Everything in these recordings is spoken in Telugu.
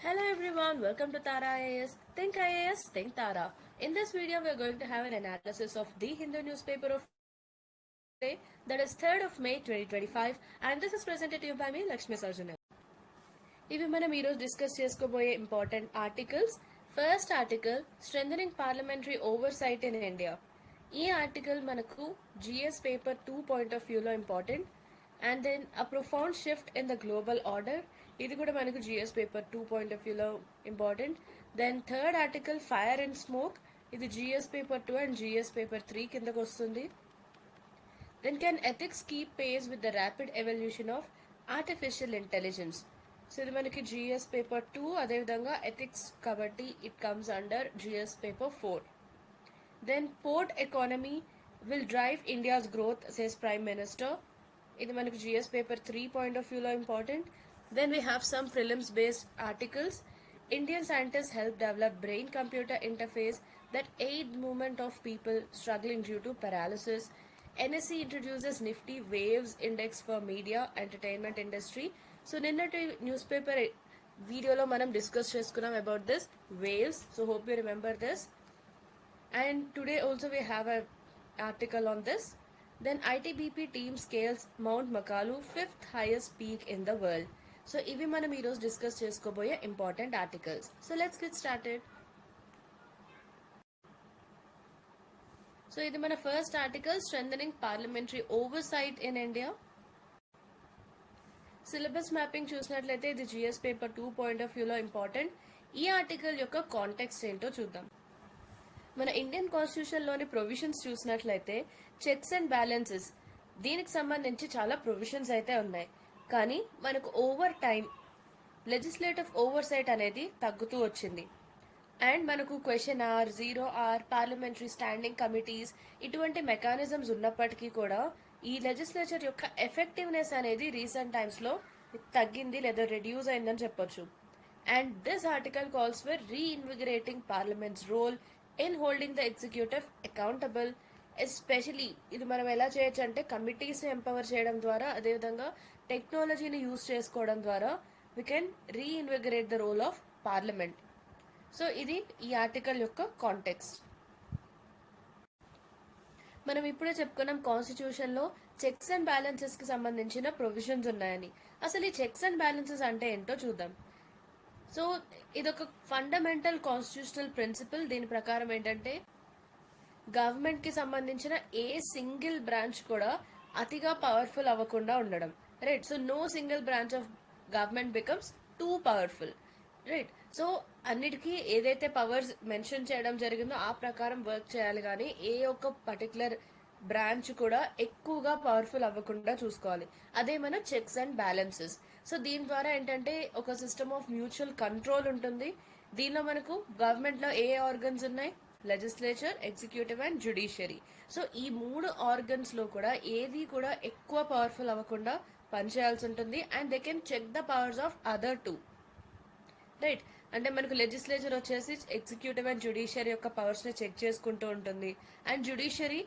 Hello everyone, welcome to Tara IAS. Think IAS, think Tara. In this video, we are going to have an analysis of the Hindu newspaper of today, that is 3rd of May 2025, and this is presented to you by me, Lakshmi Sarjana. ఇవి మనం ఈరోజు డిస్కస్ చేసుకోబోయే important articles. First article, strengthening parliamentary oversight in India. ఈ ఆర్టికల్ మనకు జిఎస్ పేపర్ 2 పాయింట్ ఆఫ్ వ్యూలో important. And then a profound shift in the global order, ఇది కూడా మనకు జిఎస్ పేపర్ 2 పాయింట్ ఆఫ్ వ్యూలో important. Then third article, fire and smoke, ఇది GS paper 2 and GS paper 3 కిందకు వస్తుంది. Then can ethics keep pace with the rapid evolution of artificial intelligence? So ఇది మనకి జిఎస్ పేపర్ 2, అదేవిధంగా ఎథిక్స్ కాబట్టి it comes under GS paper 4. Then port economy will drive India's growth says prime minister, ఇది మనకి జిఎస్ పేపర్ 3 పాయింట్ ఆఫ్ వ్యూలో important. Then we have some prelims based articles. Indian scientists help develop brain computer interface that aid movement of people struggling due to paralysis. NSE introduces nifty waves index for media entertainment industry. So నిన్నటి న్యూస్ పేపర్ వీడియోలో మనం డిస్కస్ చేసుకున్నాం about this waves. So hope you remember this. And today also we have an article on this. Then ITBP team scales Mount Makalu, 5th highest peak in the world. So ఇవి మనం ఈరోజు డిస్కస్ చేసుకోబోయే important articles. So let's get started. So ఇది మన first article, strengthening parliamentary oversight in India. Syllabus mapping చూసినట్లయితే ఇది జిఎస్ పేపర్ 2 పాయింట్ ఆఫ్ వ్యూలో ఇంపార్టెంట్. ఈ ఆర్టికల్ యొక్క కాంటెక్స్ట్ ఏంటో చూద్దాం. మన ఇండియన్ కాన్స్టిట్యూషన్లోని ప్రొవిజన్స్ చూసినట్లయితే చెక్స్ అండ్ బ్యాలెన్సెస్, దీనికి సంబంధించి చాలా ప్రొవిజన్స్ అయితే ఉన్నాయి. కానీ మనకు over time legislative oversight అనేది తగ్గుతూ వచ్చింది. అండ్ మనకు question hour, 0 hour, parliamentary standing committees, ఇటువంటి మెకానిజమ్స్ ఉన్నప్పటికీ కూడా ఈ లెజిస్లేచర్ యొక్క ఎఫెక్టివ్నెస్ అనేది రీసెంట్ టైమ్స్లో తగ్గింది లేదా రెడ్యూస్ అయిందని చెప్పొచ్చు. And this article calls for reinvigorating parliament's role in holding the executive accountable. Especially ఇది మనం ఎలా చేయొచ్చు అంటే కమిటీస్ని ఎంపవర్ చేయడం ద్వారా, అదేవిధంగా టెక్నాలజీని యూజ్ చేసుకోవడం ద్వారా we can reinvigorate the role of parliament. So ఇది ఈ ఆర్టికల్ యొక్క కాంటెక్స్ట్. మనం ఇప్పుడే చెప్పుకున్నాం కాన్స్టిట్యూషన్లో చెక్స్ అండ్ బ్యాలెన్సెస్కి సంబంధించిన ప్రొవిజన్స్ ఉన్నాయని. అసలు ఈ చెక్స్ అండ్ బ్యాలెన్సెస్ అంటే ఏంటో చూద్దాం. సో ఇదొక ఫండమెంటల్ కాన్స్టిట్యూషనల్ ప్రిన్సిపల్. దీని ప్రకారం ఏంటంటే గవర్నమెంట్కి సంబంధించిన ఏ సింగిల్ బ్రాంచ్ కూడా అతిగా పవర్ఫుల్ అవ్వకుండా ఉండడం. Right. So no single branch of government becomes too powerful. Right. So అన్నిటికీ ఏదైతే పవర్స్ మెన్షన్ చేయడం జరిగిందో ఆ ప్రకారం వర్క్ చేయాలి, కానీ ఏ ఒక్క పర్టికులర్ బ్రాంచ్ కూడా ఎక్కువగా పవర్ఫుల్ అవ్వకుండా చూసుకోవాలి. అదే మన చెక్స్ అండ్ బ్యాలెన్సెస్. సో దీని ద్వారా ఏంటంటే ఒక సిస్టమ్ ఆఫ్ మ్యూచువల్ కంట్రోల్ ఉంటుంది. దీనిలో మనకు గవర్నమెంట్లో ఏ ఆర్గన్స్ ఉన్నాయి? Legislature, executive and judiciary. So ఈ 3 ఆర్గన్స్లో కూడా ఏది కూడా ఎక్కువ పవర్ఫుల్ అవ్వకుండా పనిచేయాల్సి ఉంటుంది. And they can check the powers of other 2. Right. అంటే మనకు లెజిస్లేచర్ వచ్చేసి ఎగ్జిక్యూటివ్ అండ్ జ్యుడిషియరీ యొక్క పవర్స్ని చెక్ చేసుకుంటూ ఉంటుంది. అండ్ జ్యుడిషియరీ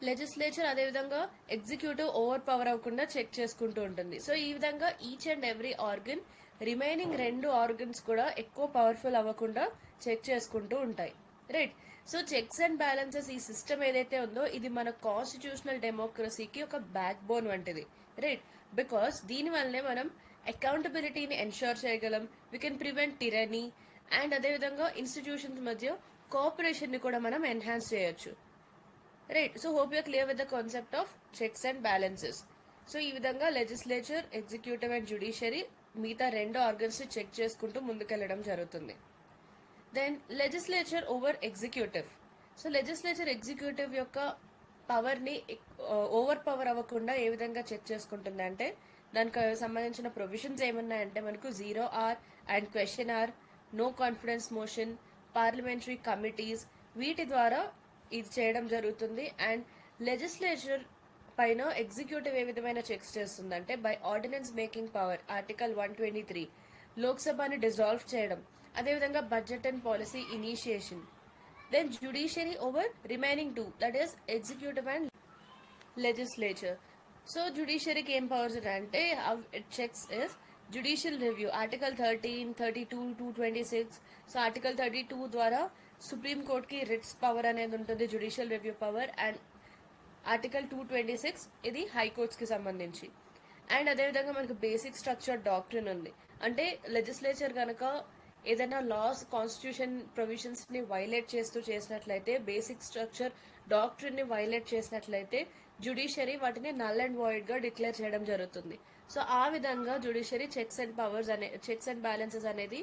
లెజిస్లేచర్ అదేవిధంగా ఎగ్జిక్యూటివ్ ఓవర్ పవర్ అవ్వకుండా చెక్ చేసుకుంటూ ఉంటుంది. సో ఈ విధంగా each and every organ remaining 2 organs కూడా ఎక్కువ పవర్ఫుల్ అవ్వకుండా చెక్ చేసుకుంటూ ఉంటాయి. Right. So checks and balances ఈ సిస్టమ్ ఏదైతే ఉందో ఇది మన కాన్స్టిట్యూషనల్ డెమోక్రసీకి ఒక బ్యాక్ బోన్ వంటిది. రైట్. బికాస్ దీనివల్లనే మనం అకౌంటబిలిటీని ఎన్ష్యూర్ చేయగలం, వీ కెన్ ప్రివెంట్ టిరనీ, అండ్ అదేవిధంగా ఇన్స్టిట్యూషన్స్ మధ్య కోఆపరేషన్ని కూడా మనం ఎన్హాన్స్ చేయొచ్చు. Right. So hope your clear with the concept of checks and balances. So ఈ విధంగా లెజిస్లేచర్, ఎగ్జిక్యూటివ్ అండ్ జ్యుడిషియరీ మిగతా 2 ఆర్గన్స్ని చెక్ చేసుకుంటూ ముందుకెళ్లడం జరుగుతుంది. Then legislature over executive. So legislature executive యొక్క పవర్ని ఓవర్ పవర్ అవ్వకుండా ఏ విధంగా చెక్ చేసుకుంటుంది అంటే దానికి సంబంధించిన ప్రొవిజన్స్ ఏమున్నాయంటే మనకు 0 hour and question hour, no confidence motion, parliamentary committees, వీటి ద్వారా ఇది చేయడం జరుగుతుంది. అండ్ లెజిస్లేచర్ పైన ఎగ్జిక్యూటివ్ ఏ విధమైన చెక్స్ చేస్తుందంటే by ordinance making power, article 123, లోక్సభని డిజాల్వ్ చేయడం, అదేవిధంగా budget and policy initiation. Then judiciary over remaining 2, that is executive and legislature. So జ్యుడిషియరీకి ఏం పవర్స్ అంటే how it checks is judicial review article 13, 32, 226. So article 32 ద్వారా సుప్రీం కోర్ట్కి రిట్స్ పవర్ అనేది ఉంటుంది, judicial review power. And article 226 ఇది హైకోర్ట్స్కి సంబంధించి. అండ్ అదేవిధంగా మనకు బేసిక్ స్ట్రక్చర్ డాక్ట్రిన్ ఉంది. అంటే లెజిస్లేచర్ కనుక ఏదైనా లాస్ కాన్స్టిట్యూషన్ ప్రొవిజన్స్ ని వైలేట్ చేస్తూ చేసినట్లయితే, బేసిక్ స్ట్రక్చర్ డాక్ట్రిన్ ని వైలేట్ చేసినట్లయితే జ్యుడిషియరీ వాటిని నల్ అండ్ వాయిడ్ గా డిక్లేర్ చేయడం జరుగుతుంది. సో ఆ విధంగా జ్యుడిషియరీ చెక్స్ అండ్ బ్యాలెన్సెస్ అనేది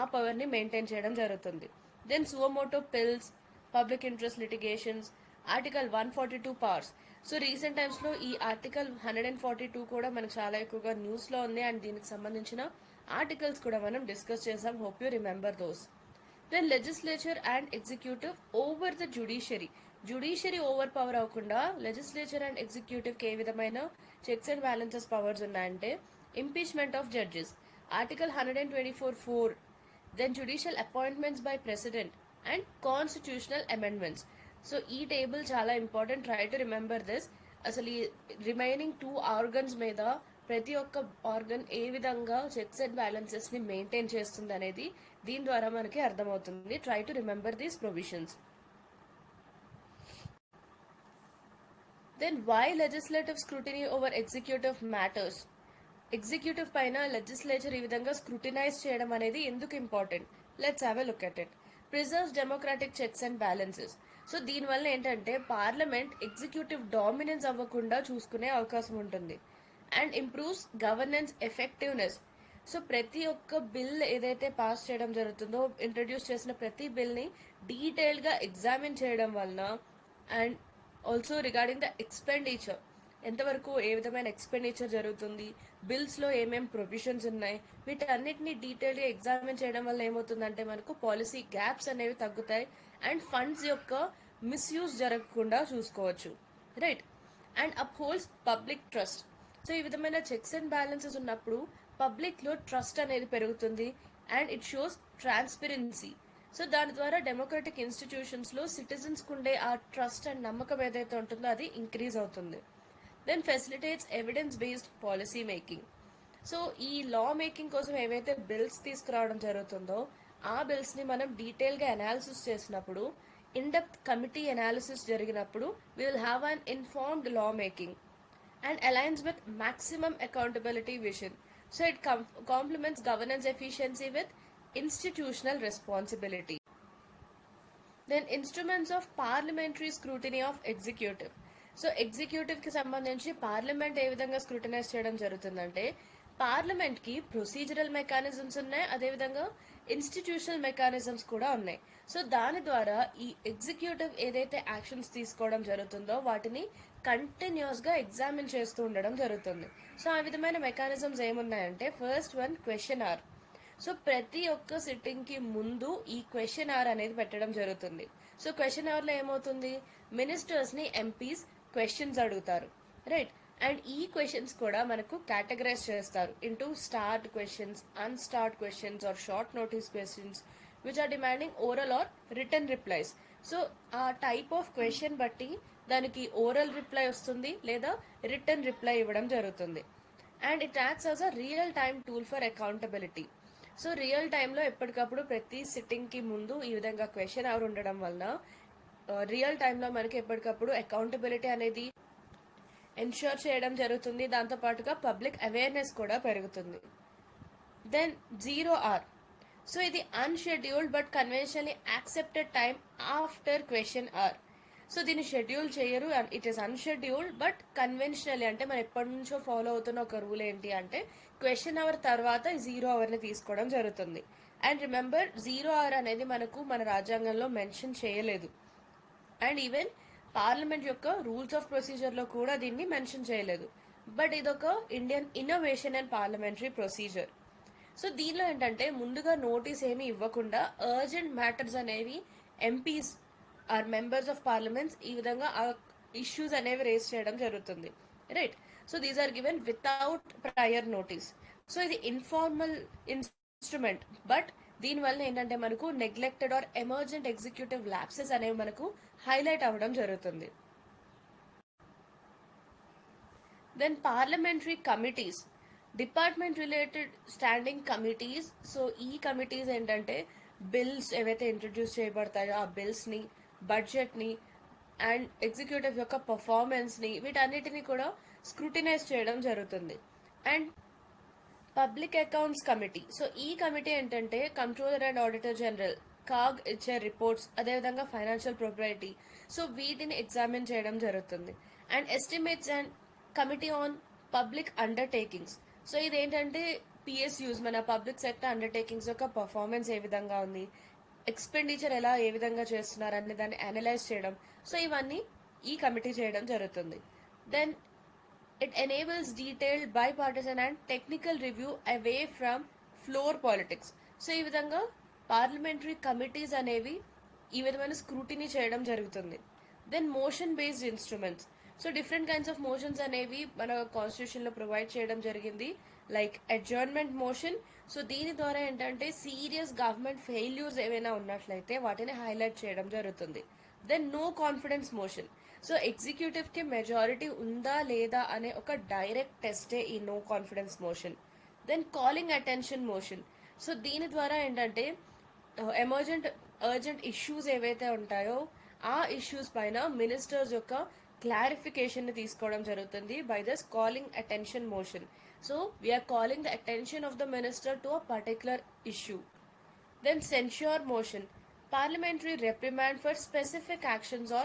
ఆ పవర్ ని మెయింటైన్ చేయడం జరుగుతుంది. Then suo motu PILs, public interest litigations, article 142 powers. So recent times లో ఈ ఆర్టికల్ 142 కూడా మనకు చాలా ఎక్కువగా న్యూస్ లో ఉంది. అండ్ దీనికి సంబంధించిన ఆర్టికల్స్ కూడా మనం డిస్కస్ చేసాం. Hope you remember those. Then legislature and executive over the judiciary overpower అవ్వకుండా లెజిస్లేచర్ అండ్ ఎగ్జిక్యూటివ్ కి ఏ విధమైన చెక్స్ అండ్ బ్యాలెన్సెస్ పవర్స్ ఉన్నాయంటే, impeachment of judges, article 124(4). Then judicial appointments by president and constitutional amendments. So ఈ టేబుల్ చాలా important, try to remember this. అసలు ఈ రిమైనింగ్ 2 ఆర్గన్స్ మీద ప్రతి ఒక్క ఆర్గన్ ఏ విధంగా చెక్స్ అండ్ బ్యాలెన్సెస్ ని మెయింటైన్ చేస్తుంది అనేది దీని ద్వారా మనకి అర్థమవుతుంది. Try to remember these provisions. Then why legislative scrutiny over executive matters. Executive పైన లెజిస్లేచర్ ఈ విధంగా స్క్రూటినైజ్ చేయడం అనేది ఎందుకు important? Let's have a look at it. Preserves democratic checks and balances. So దీనివల్ల ఏంటంటే పార్లమెంట్ ఎగ్జిక్యూటివ్ డామినెన్స్ అవ్వకుండా చూసుకునే అవకాశం ఉంటుంది. And improves governance effectiveness. So ప్రతి ఒక్క బిల్ ఏదైతే పాస్ చేయడం జరుగుతుందో, ఇంట్రడ్యూస్ చేసిన ప్రతి బిల్ ని డీటెయిల్ గా ఎగ్జామిన్ చేయడం వలన, and also regarding the expenditure, ఎంతవరకు ఏ విధమైన ఎక్స్పెండిచర్ జరుగుతుంది, బిల్స్ లో ఏమేం ప్రొవిజన్స్ ఉన్నాయి, వీటన్నిటిని డీటెయిల్ గా ఎగ్జామిన్ చేయడం వల్ల ఏమవుతుందంటే మనకు పాలసీ గ్యాప్స్ అనేవి తగ్గుతాయి అండ్ ఫండ్స్ యొక్క మిస్యూజ్ జరగకుండా చూసుకోవచ్చు, right. And upholds public trust. So ఈ విధమైన చెక్స్ అండ్ బ్యాలెన్సెస్ ఉన్నప్పుడు పబ్లిక్ లో ట్రస్ట్ అనేది పెరుగుతుంది and it shows transparency. So దాని ద్వారా డెమోక్రటిక్ ఇన్స్టిట్యూషన్స్ లో సిటిజన్స్ కుండే ఆ ట్రస్ట్ అండ్ నమ్మకం ఏదైతే ఉంటుందో అది ఇంక్రీజ్ అవుతుంది. Then facilitates evidence based policy making. So ఈ లా మేకింగ్ కోసం ఏవైతే బిల్స్ తీసుకురావడం జరుగుతుందో ఆ బిల్స్ ని మనం డీటెయిల్ గా అనాలిసిస్ చేసినప్పుడు, ఇన్ డెప్త్ కమిటీ అనాలిసిస్ జరిగినప్పుడు we will have an informed law making and aligns with maximum accountability vision. So it complements governance efficiency with institutional responsibility. Then instruments of parliamentary scrutiny of executive. So executive కి సంబంధించి పార్లమెంట్ ఏ విధంగా స్క్రూటనైజ్ చేయడం జరుగుతుందంటే, పార్లమెంట్ కి ప్రొసీజరల్ మెకానిజమ్స్ ఉన్నాయి, అదేవిధంగా ఇన్స్టిట్యూషనల్ మెకానిజమ్స్ కూడా ఉన్నాయి. సో దాని ద్వారా ఈ ఎగ్జిక్యూటివ్ ఏదైతే యాక్షన్స్ తీసుకోవడం జరుగుతుందో వాటిని కంటిన్యూస్ గా ఎగ్జామిన్ చేస్తూ ఉండడం జరుగుతుంది. సో ఆ విధమైన మెకానిజమ్స్ ఏమున్నాయంటే, first one question hour. So ప్రతి ఒక్క సిట్టింగ్ కి ముందు ఈ క్వశ్చన్ అవర్ అనేది పెట్టడం జరుగుతుంది. సో క్వశ్చన్ అవర్ లో ఏమవుతుంది, మినిస్టర్స్ ని ఎంపీస్ క్వశ్చన్స్ అడుగుతారు, రైట్. అండ్ ఈ క్వశ్చన్స్ కూడా మనకు కేటగరైజ్ చేస్తారు into starred questions, unstarred questions or short notice questions which are demanding oral or written replies. So ఆ టైప్ ఆఫ్ క్వశ్చన్ బట్టి దానికి ఓరల్ రిప్లై వస్తుంది లేదా రిటర్న్ రిప్లై ఇవ్వడం జరుగుతుంది. And it acts as a real time tool for accountability. So real టైంలో ఎప్పటికప్పుడు ప్రతి సిట్టింగ్ కి ముందు ఈ విధంగా క్వశ్చన్ అవర్ ఉండడం వలన రియల్ టైంలో మనకి ఎప్పటికప్పుడు అకౌంటబిలిటీ అనేది ఎన్ష్యూర్ చేయడం జరుగుతుంది. దాంతో పాటుగా పబ్లిక్ అవేర్నెస్ కూడా పెరుగుతుంది. Then 0R. సో ఇది unscheduled but conventionally accepted time after question hour. So దీన్ని షెడ్యూల్ చేయరు, it is unscheduled but conventionally, అంటే మనం ఎప్పటి నుంచో ఫాలో అవుతున్న ఒక రూల్ ఏంటి అంటే క్వశ్చన్ అవర్ తర్వాత 0 ని తీసుకోవడం జరుగుతుంది. అండ్ రిమెంబర్ 0 అనేది మనకు మన రాజ్యాంగంలో మెన్షన్ చేయలేదు. అండ్ ఈవెన్ పార్లమెంట్ యొక్క రూల్స్ ఆఫ్ ప్రొసీజర్ లో కూడా దీన్ని మెన్షన్ చేయలేదు. బట్ ఇదొక Indian innovation and parliamentary procedure. So దీనిలో ఏంటంటే ముందుగా నోటీస్ ఏమి ఇవ్వకుండా అర్జెంట్ మ్యాటర్స్ అనేవి MPs or members of parliaments ఈ విధంగా ఇష్యూస్ అనేవి రేస్ చేయడం జరుగుతుంది, right. So these are given without prior notice. So ఇది ఇన్ఫార్మల్ ఇన్స్ట్రుమెంట్, బట్ దీనివల్ల ఏంటంటే మనకు neglected or emergent executive lapses అనేవి మనకు హైలైట్ అవ్వడం జరుగుతుంది. Then parliamentary committees. Department related standing committees. So ఈ కమిటీస్ ఏంటంటే బిల్స్ ఏవైతే ఇంట్రడ్యూస్ చేయబడతాయో ఆ బిల్స్ని, బడ్జెట్ని అండ్ ఎగ్జిక్యూటివ్ యొక్క పర్ఫార్మెన్స్ని వీటన్నిటిని కూడా స్క్రూటినైజ్ చేయడం జరుగుతుంది. And public accounts committee. So ఈ కమిటీ ఏంటంటే controller and auditor general CAG ఇచ్చే రిపోర్ట్స్, అదేవిధంగా ఫైనాన్షియల్ ప్రొపరైటీ, సో వీటిని ఎగ్జామిన్ చేయడం జరుగుతుంది. And estimates and committee on public undertakings. So ఇదేంటంటే పిఎస్యూస్, మన పబ్లిక్ సెక్టర్ అండర్టేకింగ్స్ యొక్క పర్ఫార్మెన్స్ ఏ విధంగా ఉంది, ఎక్స్పెండిచర్ ఏ విధంగా చేస్తున్నారు అనే దాన్ని అనలైజ్ చేయడం. సో ఇవన్నీ ఈ కమిటీ చేయడం జరుగుతుంది. Then it enables detailed bipartisan and technical review away from floor politics. So ఈ విధంగా పార్లమెంటరీ కమిటీస్ అనేవి ఈ విధమైన స్క్రూటినీ చేయడం జరుగుతుంది. Then motion based instruments. So different kinds of motions అనేవి మన కాన్స్టిట్యూషన్ లో ప్రొవైడ్ చేయడం జరిగింది. Like adjournment motion. సో దీని ద్వారా ఏంటంటే సీరియస్ గవర్నమెంట్ ఫెయిల్యూర్స్ ఏవైనా ఉన్నట్లయితే వాటిని హైలైట్ చేయడం జరుగుతుంది. Then no confidence motion. So executive కి మెజారిటీ ఉందా లేదా అనే ఒక డైరెక్ట్ టెస్టే ఈ no confidence motion. Then calling attention motion. So దీని ద్వారా ఏంటంటే అర్జెంట్ ఇష్యూస్ ఏవైతే ఉంటాయో ఆ ఇష్యూస్ పైన మినిస్టర్స్ యొక్క క్లారిఫికేషన్ ని తీసుకోవడం జరుగుతుంది by this calling attention motion. So we are calling the attention of the minister to a particular issue. Then censure motion. Parliamentary reprimand for specific actions or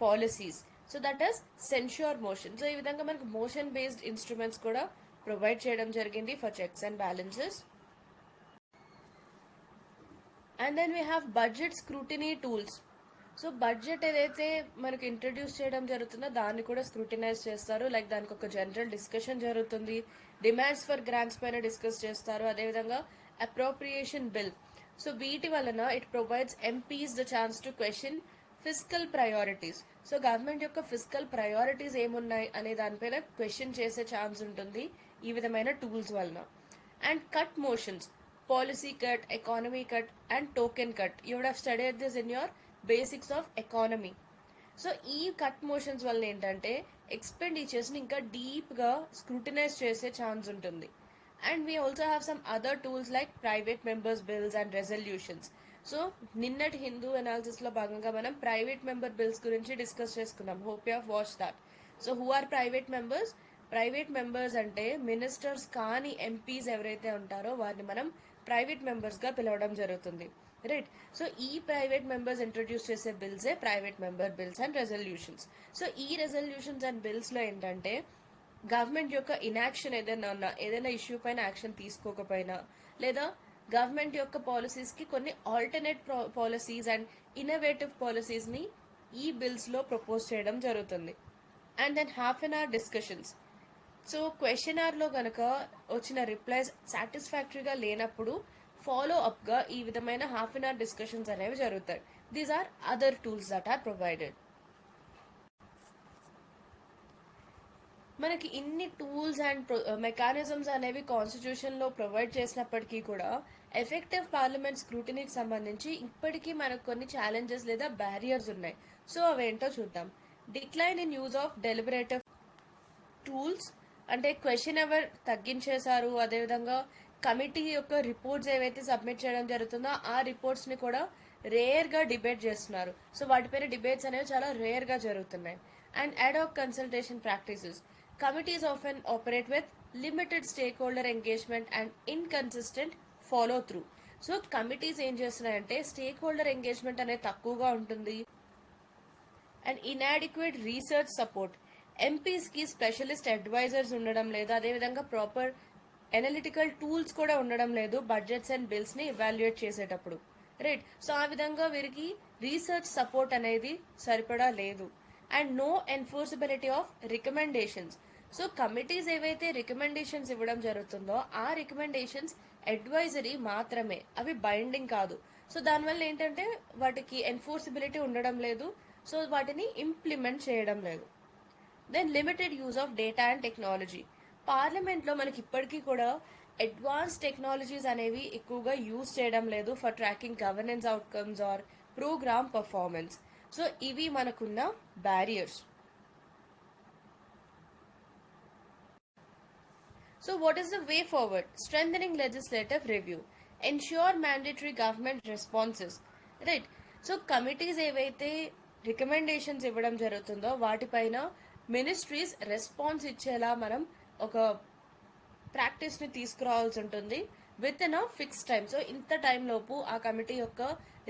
policies. So that is censure motion. So ఈ విధంగా మనకు మోషన్ బేస్డ్ ఇన్స్ట్రుమెంట్స్ కూడా ప్రొవైడ్ చేయడం జరిగింది for checks and balances. And then we have budget scrutiny tools. So budget ఏదైతే మనకు ఇంట్రడ్యూస్ చేయడం జరుగుతుందో దాన్ని కూడా స్క్రూటినైజ్ చేస్తారు. లైక్ దానికి ఒక జనరల్ డిస్కషన్ జరుగుతుంది, డిమాండ్స్ ఫర్ గ్రాంట్స్ పైన డిస్కస్ చేస్తారు, అదేవిధంగా అప్రోప్రియేషన్ బిల్. సో వీటి వలన it provides MPs the chance to question physical priorities. So government యొక్క ఫిజికల్ ప్రయారిటీస్ ఏమున్నాయి అనే దానిపైన క్వశ్చన్ చేసే ఛాన్స్ ఉంటుంది ఈ విధమైన టూల్స్ వలన. And cut motions, policy cut, economy cut and token cut. You would have studied this in your basics of economy. So ఈ కట్ మోషన్స్ వలన ఏంటంటే ఎక్స్పెండిచర్స్ని ఇంకా డీప్గా స్క్రూటినైజ్ చేసే ఛాన్స్ ఉంటుంది. And we also have some other tools like private members bills and resolutions. So నిన్నటి హిందూ అనాలిసిస్ లో భాగంగా మనం ప్రైవేట్ మెంబర్ బిల్స్ గురించి డిస్కస్ చేసుకున్నాం. Hope you have watch that. So who are private members? Private members అంటే మినిస్టర్స్ కానీ ఎంపీస్ ఎవరైతే ఉంటారో వారిని మనం ప్రైవేట్ మెంబర్స్ గా పిలవడం జరుగుతుంది. రైట్. సో ఈ ప్రైవేట్ మెంబర్స్ ఇంట్రడ్యూస్ చేసే బిల్సే private member bills and resolutions. So ఈ రెజల్యూషన్స్ అండ్ బిల్స్ లో ఏంటంటే గవర్నమెంట్ యొక్క ఇన్యాక్షన్ ఏదైనా ఇష్యూ పైన యాక్షన్ తీసుకోకపోయినా, లేదా గవర్నమెంట్ యొక్క పాలసీస్ కి కొన్ని alternate policies and innovative policies ని ఈ బిల్స్ లో ప్రపోజ్ చేయడం జరుగుతుంది. And then half an hour discussions. So question hour లో కనుక వచ్చిన రిప్లైస్ సాటిస్ఫాక్టరీగా లేనప్పుడు ఫాలో అప్ గా ఈ విధమైన హాఫ్ అన్ అవర్ డిస్కషన్స్ అనేవి జరుగుతాయి. These are other tools that are provided. మనకి ఇన్ని టూల్స్ అండ్ మెకానిజమ్స్ అనేవి కాన్స్టిట్యూషన్ లో ప్రొవైడ్ చేసినప్పటికీ కూడా ఎఫెక్టివ్ పార్లమెంట్ స్క్రూటినీకి సంబంధించి ఇప్పటికీ మనకు కొన్ని ఛాలెంజెస్ లేదా బ్యారియర్స్ ఉన్నాయి. సో అవేంటో చూద్దాం. Decline in use of deliberative tools, అంటే క్వశ్చన్ అవర్ తగ్గించేశారు. అదేవిధంగా కమిటీ యొక్క రిపోర్ట్స్ ఏవైతే సబ్మిట్ చేయడం జరుగుతుందో ఆ రిపోర్ట్స్ ని కూడా రేర్ గా డిబేట్ చేస్తున్నారు. సో వాటిపైన డిబేట్స్ అనేవి చాలా రేర్ గా జరుగుతున్నాయి. And ad hoc consultation practices. Committees often operate with limited stakeholder engagement and inconsistent follow through. So committees ఏం చేస్తున్నాయంటే స్టేక్ హోల్డర్ ఎంగేజ్మెంట్ అనేది తక్కువగా ఉంటుంది. And inadequate research support. MPs కి స్పెషలిస్ట్ అడ్వైజర్స్ ఉండడం లేదు, అదేవిధంగా ప్రాపర్ ఎనలిటికల్ టూల్స్ కూడా ఉండడం లేదు బడ్జెట్స్ అండ్ బిల్స్ ని ఎవాల్యుయేట్ చేసేటప్పుడు. రైట్. సో ఆ విధంగా వీరికి రీసెర్చ్ సపోర్ట్ అనేది సరిపడా లేదు. And no enforceability of recommendations. So committees ఏవైతే రికమెండేషన్స్ ఇవ్వడం జరుగుతుందో ఆ రికమెండేషన్స్ అడ్వైజరీ మాత్రమే, అవి బైండింగ్ కాదు. సో దానివల్ల ఏంటంటే వాటికి ఎన్ఫోర్సబిలిటీ ఉండడం లేదు, సో వాటిని ఇంప్లిమెంట్ చేయడం లేదు. Then limited use of data and technology. పార్లమెంట్లో మనకి ఇప్పటికీ కూడా అడ్వాన్స్ టెక్నాలజీస్ అనేవి ఎక్కువగా యూజ్ చేయడం లేదు for tracking governance outcomes or programme performance. So ఇవి మనకున్న barriers. So what is the way forward? Strengthening legislative review. Ensure mandatory government responses. Right. So committees ఏవైతే రికమెండేషన్స్ ఇవ్వడం జరుగుతుందో వాటిపైన మినిస్ట్రీస్ రెస్పాన్స్ ఇచ్చేలా మనం ఒక ప్రాక్టీస్ని తీసుకురావాల్సి ఉంటుంది with in a fix time. So ఇంత టైం లోపు ఆ కమిటీ యొక్క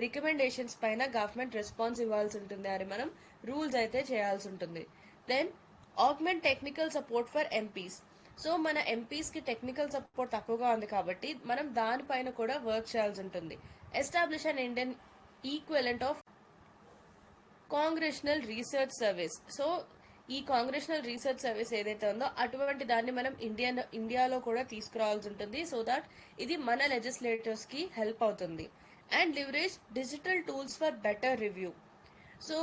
రికమెండేషన్స్ పైన గవర్నమెంట్ రెస్పాన్స్ ఇవ్వాల్సి ఉంటుంది అని మనం రూల్స్ అయితే చేయాల్సి ఉంటుంది. Then augment technical support for MPs. So మన ఎంపీస్కి టెక్నికల్ సపోర్ట్ తక్కువగా ఉంది కాబట్టి మనం దానిపైన కూడా వర్క్ చేయాల్సి ఉంటుంది. Establish an Indian equivalent of Congressional research service. So ఈ కాంగ్రెషనల్ రీసెర్చ్ సర్వీస్ ఏదైతే ఉందో అటువంటి దాన్ని మనం ఇండియాలో కూడా తీసుకురావాల్సి ఉంటుంది సో దట్ ఇది మన లెజిస్లేటర్స్ కి హెల్ప్ అవుతుంది. And leverage digital tools for better review. So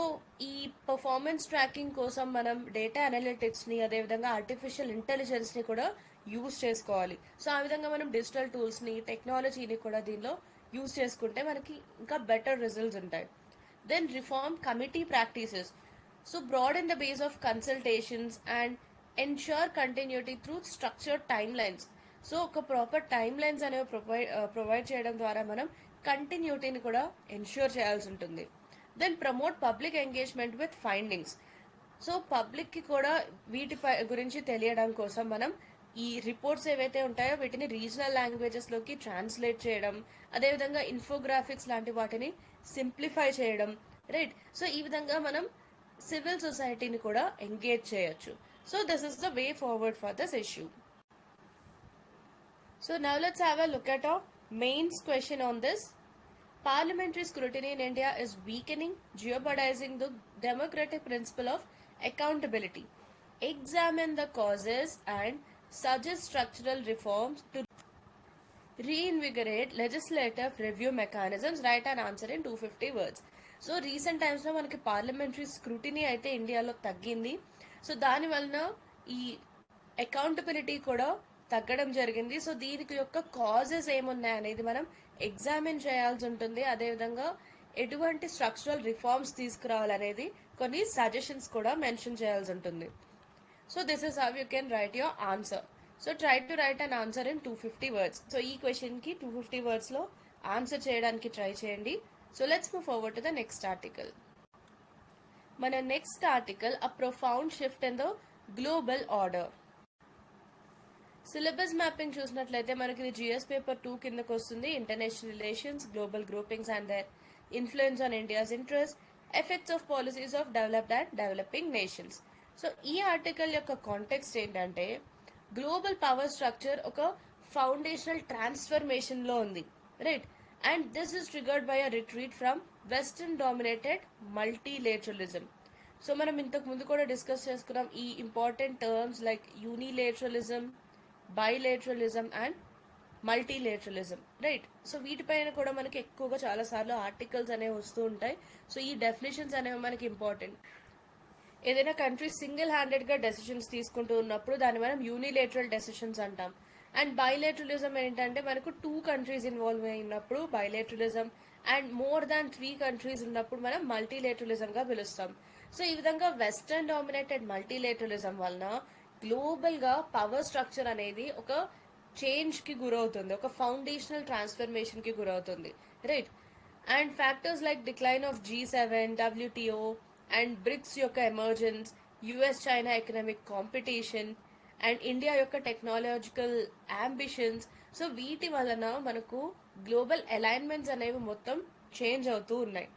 ఈ పర్ఫార్మెన్స్ ట్రాకింగ్ కోసం మనం డేటా అనలిటిక్స్ ని అదేవిధంగా ఆర్టిఫిషియల్ ఇంటెలిజెన్స్ ని కూడా యూజ్ చేసుకోవాలి. సో ఆ విధంగా మనం డిజిటల్ టూల్స్ ని టెక్నాలజీని కూడా దీనిలో యూజ్ చేసుకుంటే మనకి ఇంకా బెటర్ రిజల్ట్స్ ఉంటాయి. Then reform committee practices. So broaden the base of consultations and ensure continuity through structured timelines. So ఒక ప్రాపర్ టైమ్ లైన్స్ అనేవి ప్రొవైడ్ చేయడం ద్వారా మనం కంటిన్యూటీని కూడా ఎన్ష్యూర్ చేయాల్సి ఉంటుంది. Then promote public engagement with findings. So పబ్లిక్కి కూడా వీటి గురించి తెలియడం కోసం మనం ఈ రిపోర్ట్స్ ఏవైతే ఉంటాయో వీటిని రీజనల్ లాంగ్వేజెస్లోకి ట్రాన్స్లేట్ చేయడం, అదేవిధంగా ఇన్ఫోగ్రాఫిక్స్ లాంటి వాటిని సింప్లిఫై చేయడం. రైట్. సో ఈ విధంగా మనం సివిల్ సొసైటీని కూడా ఎంగేజ్ చేయొచ్చు. So this is the way forward for this issue. So now let's have a look at a mains question on this. Parliamentary scrutiny in India is weakening, jeopardizing the democratic principle of accountability. Examine the causes and suggest structural reforms to reinvigorate legislative review mechanisms. Write an answer in 250 words. So recent టైమ్స్లో మనకి పార్లమెంటరీ స్క్రూటినీ అయితే ఇండియాలో తగ్గింది. సో దాని వలన ఈ అకౌంటబిలిటీ కూడా తగ్గడం జరిగింది. సో దీనికి యొక్క కాజెస్ ఏమున్నాయి అనేది మనం ఎగ్జామిన్ చేయాల్సి ఉంటుంది. అదేవిధంగా ఎటువంటి స్ట్రక్చరల్ రిఫార్మ్స్ తీసుకురావాలనేది కొన్ని సజెషన్స్ కూడా మెన్షన్ చేయాల్సి ఉంటుంది. So this is how you can write your answer. So try to write an answer in 250 words. So ఈ క్వశ్చన్కి 250 wordsలో ఆన్సర్ చేయడానికి ట్రై చేయండి. So let's move forward to the next article. Mana next article, a profound shift in the global order. Syllabus mapping చూసినట్లయితే మనకి ఇది GS పేపర్ 2 కిందకు వస్తుంది. International relations, global groupings and their influence on India's interest, effects of policies of developed and developing nations. So ఈ ఆర్టికల్ యొక్క కాంటెక్స్ట్ ఏంటంటే గ్లోబల్ పవర్ స్ట్రక్చర్ ఒక ఫౌండేషనల్ ట్రాన్స్ఫర్మేషన్ లో ఉంది. Right. And this is triggered by a retreat from Western dominated multilateralism. So మనం ఇంతకు ముందు కూడా డిస్కస్ చేసుకున్నాం ఈ important terms like unilateralism, bilateralism and multilateralism. Right. So వీటిపైన కూడా మనకి ఎక్కువగా చాలాసార్లు ఆర్టికల్స్ అనేవి వస్తూ ఉంటాయి. సో ఈ డెఫినేషన్స్ అనేవి మనకి ఇంపార్టెంట్. ఏదైనా కంట్రీ సింగిల్ హ్యాండెడ్గా డెసిషన్స్ తీసుకుంటూ ఉన్నప్పుడు దాన్ని మనం యూనిలేటరల్ డెసిషన్స్ అంటాం. అండ్ బైలేటరలిజం ఏంటంటే మనకు 2 countries ఇన్వాల్వ్ అయినప్పుడు బైలేటరలిజం, అండ్ మోర్ దాన్ 3 countries ఉన్నప్పుడు మనం మల్టీలేటరలిజంగా పిలుస్తాం. సో ఈ విధంగా వెస్టర్న్ డామినేటెడ్ మల్టీలేటరలిజం వలన గ్లోబల్గా పవర్ స్ట్రక్చర్ అనేది ఒక చేంజ్కి గురవుతుంది, ఒక ఫౌండేషనల్ ట్రాన్స్ఫర్మేషన్కి గురవుతుంది. Right. And factors like decline of G7, WTO and BRICS యొక్క emergence, US China economic competition and India యొక్క టెక్నాలజికల్ అంబిషన్స్. సో వీటి వలన మనకు గ్లోబల్ అలైన్మెంట్స్ అనేవి మొత్తం చేంజ్ అవుతూ ఉన్నాయి.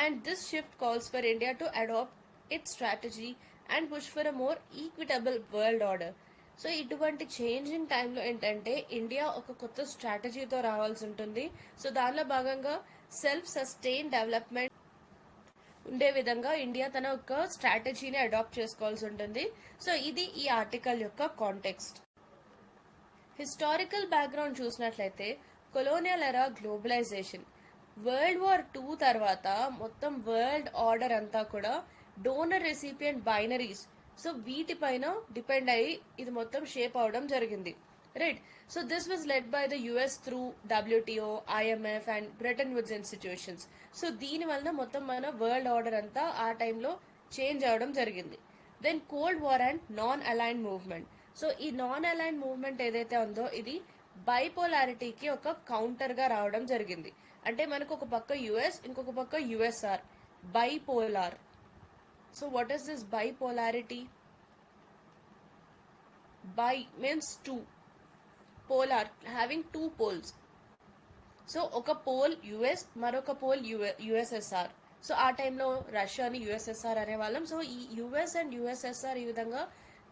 And this shift calls for India to adapt its strategy and push for a more equitable world order. So ఇటువంటి చేంజింగ్ టైంలో ఏంటంటే ఇండియా ఒక కొత్త స్ట్రాటజీతో రావాల్సి ఉంటుంది. సో దానిలో భాగంగా సెల్ఫ్ సస్టైన్ డెవలప్మెంట్ ఉండే విధంగా ఇండియా తన ఒక స్ట్రాటజీని అడాప్ట్ చేసుకోవాల్సి ఉంటుంది. సో ఇది ఈ ఆర్టికల్ యొక్క కాంటెక్స్ట్. హిస్టారికల్ బ్యాక్గ్రౌండ్ చూసినట్లయితే కొలోనియల్ ఎరా గ్లోబలైజేషన్, వరల్డ్ వార్ 2 తర్వాత మొత్తం వరల్డ్ ఆర్డర్ అంతా కూడా డోనర్ రెసిపియంట్ బైనరీస్, సో వీటిపైన డిపెండ్ అయ్యి ఇది మొత్తం షేప్ అవడం జరిగింది. Right. So this was led by the US through WTO, IMF and Bretton Woods institutions. So దీని వలన మొత్తం మన వరల్డ్ ఆర్డర్ అంతా ఆ టైంలో చేంజ్ అవడం జరిగింది. Then cold war and non aligned movement. So ఈ నాన్ అలైన్ మూవ్మెంట్ ఏదైతే ఉందో ఇది బైపోలారిటీకి ఒక కౌంటర్ గా రావడం జరిగింది. అంటే మనకు ఒక పక్క యుఎస్, ఇంకొక పక్క USR, bipolar. So what is this bipolarity? Bi means two, polar, having two poles. So ఒక పోల్ యుఎస్, మరొక పోల్ యుఎస్ఎస్ఆర్. సో ఆ టైంలో రష్యాని యుఎస్ఎస్ఆర్ అనేవాళ్ళం. సో ఈ యుఎస్ అండ్ యుఎస్ఎస్ఆర్ ఈ విధంగా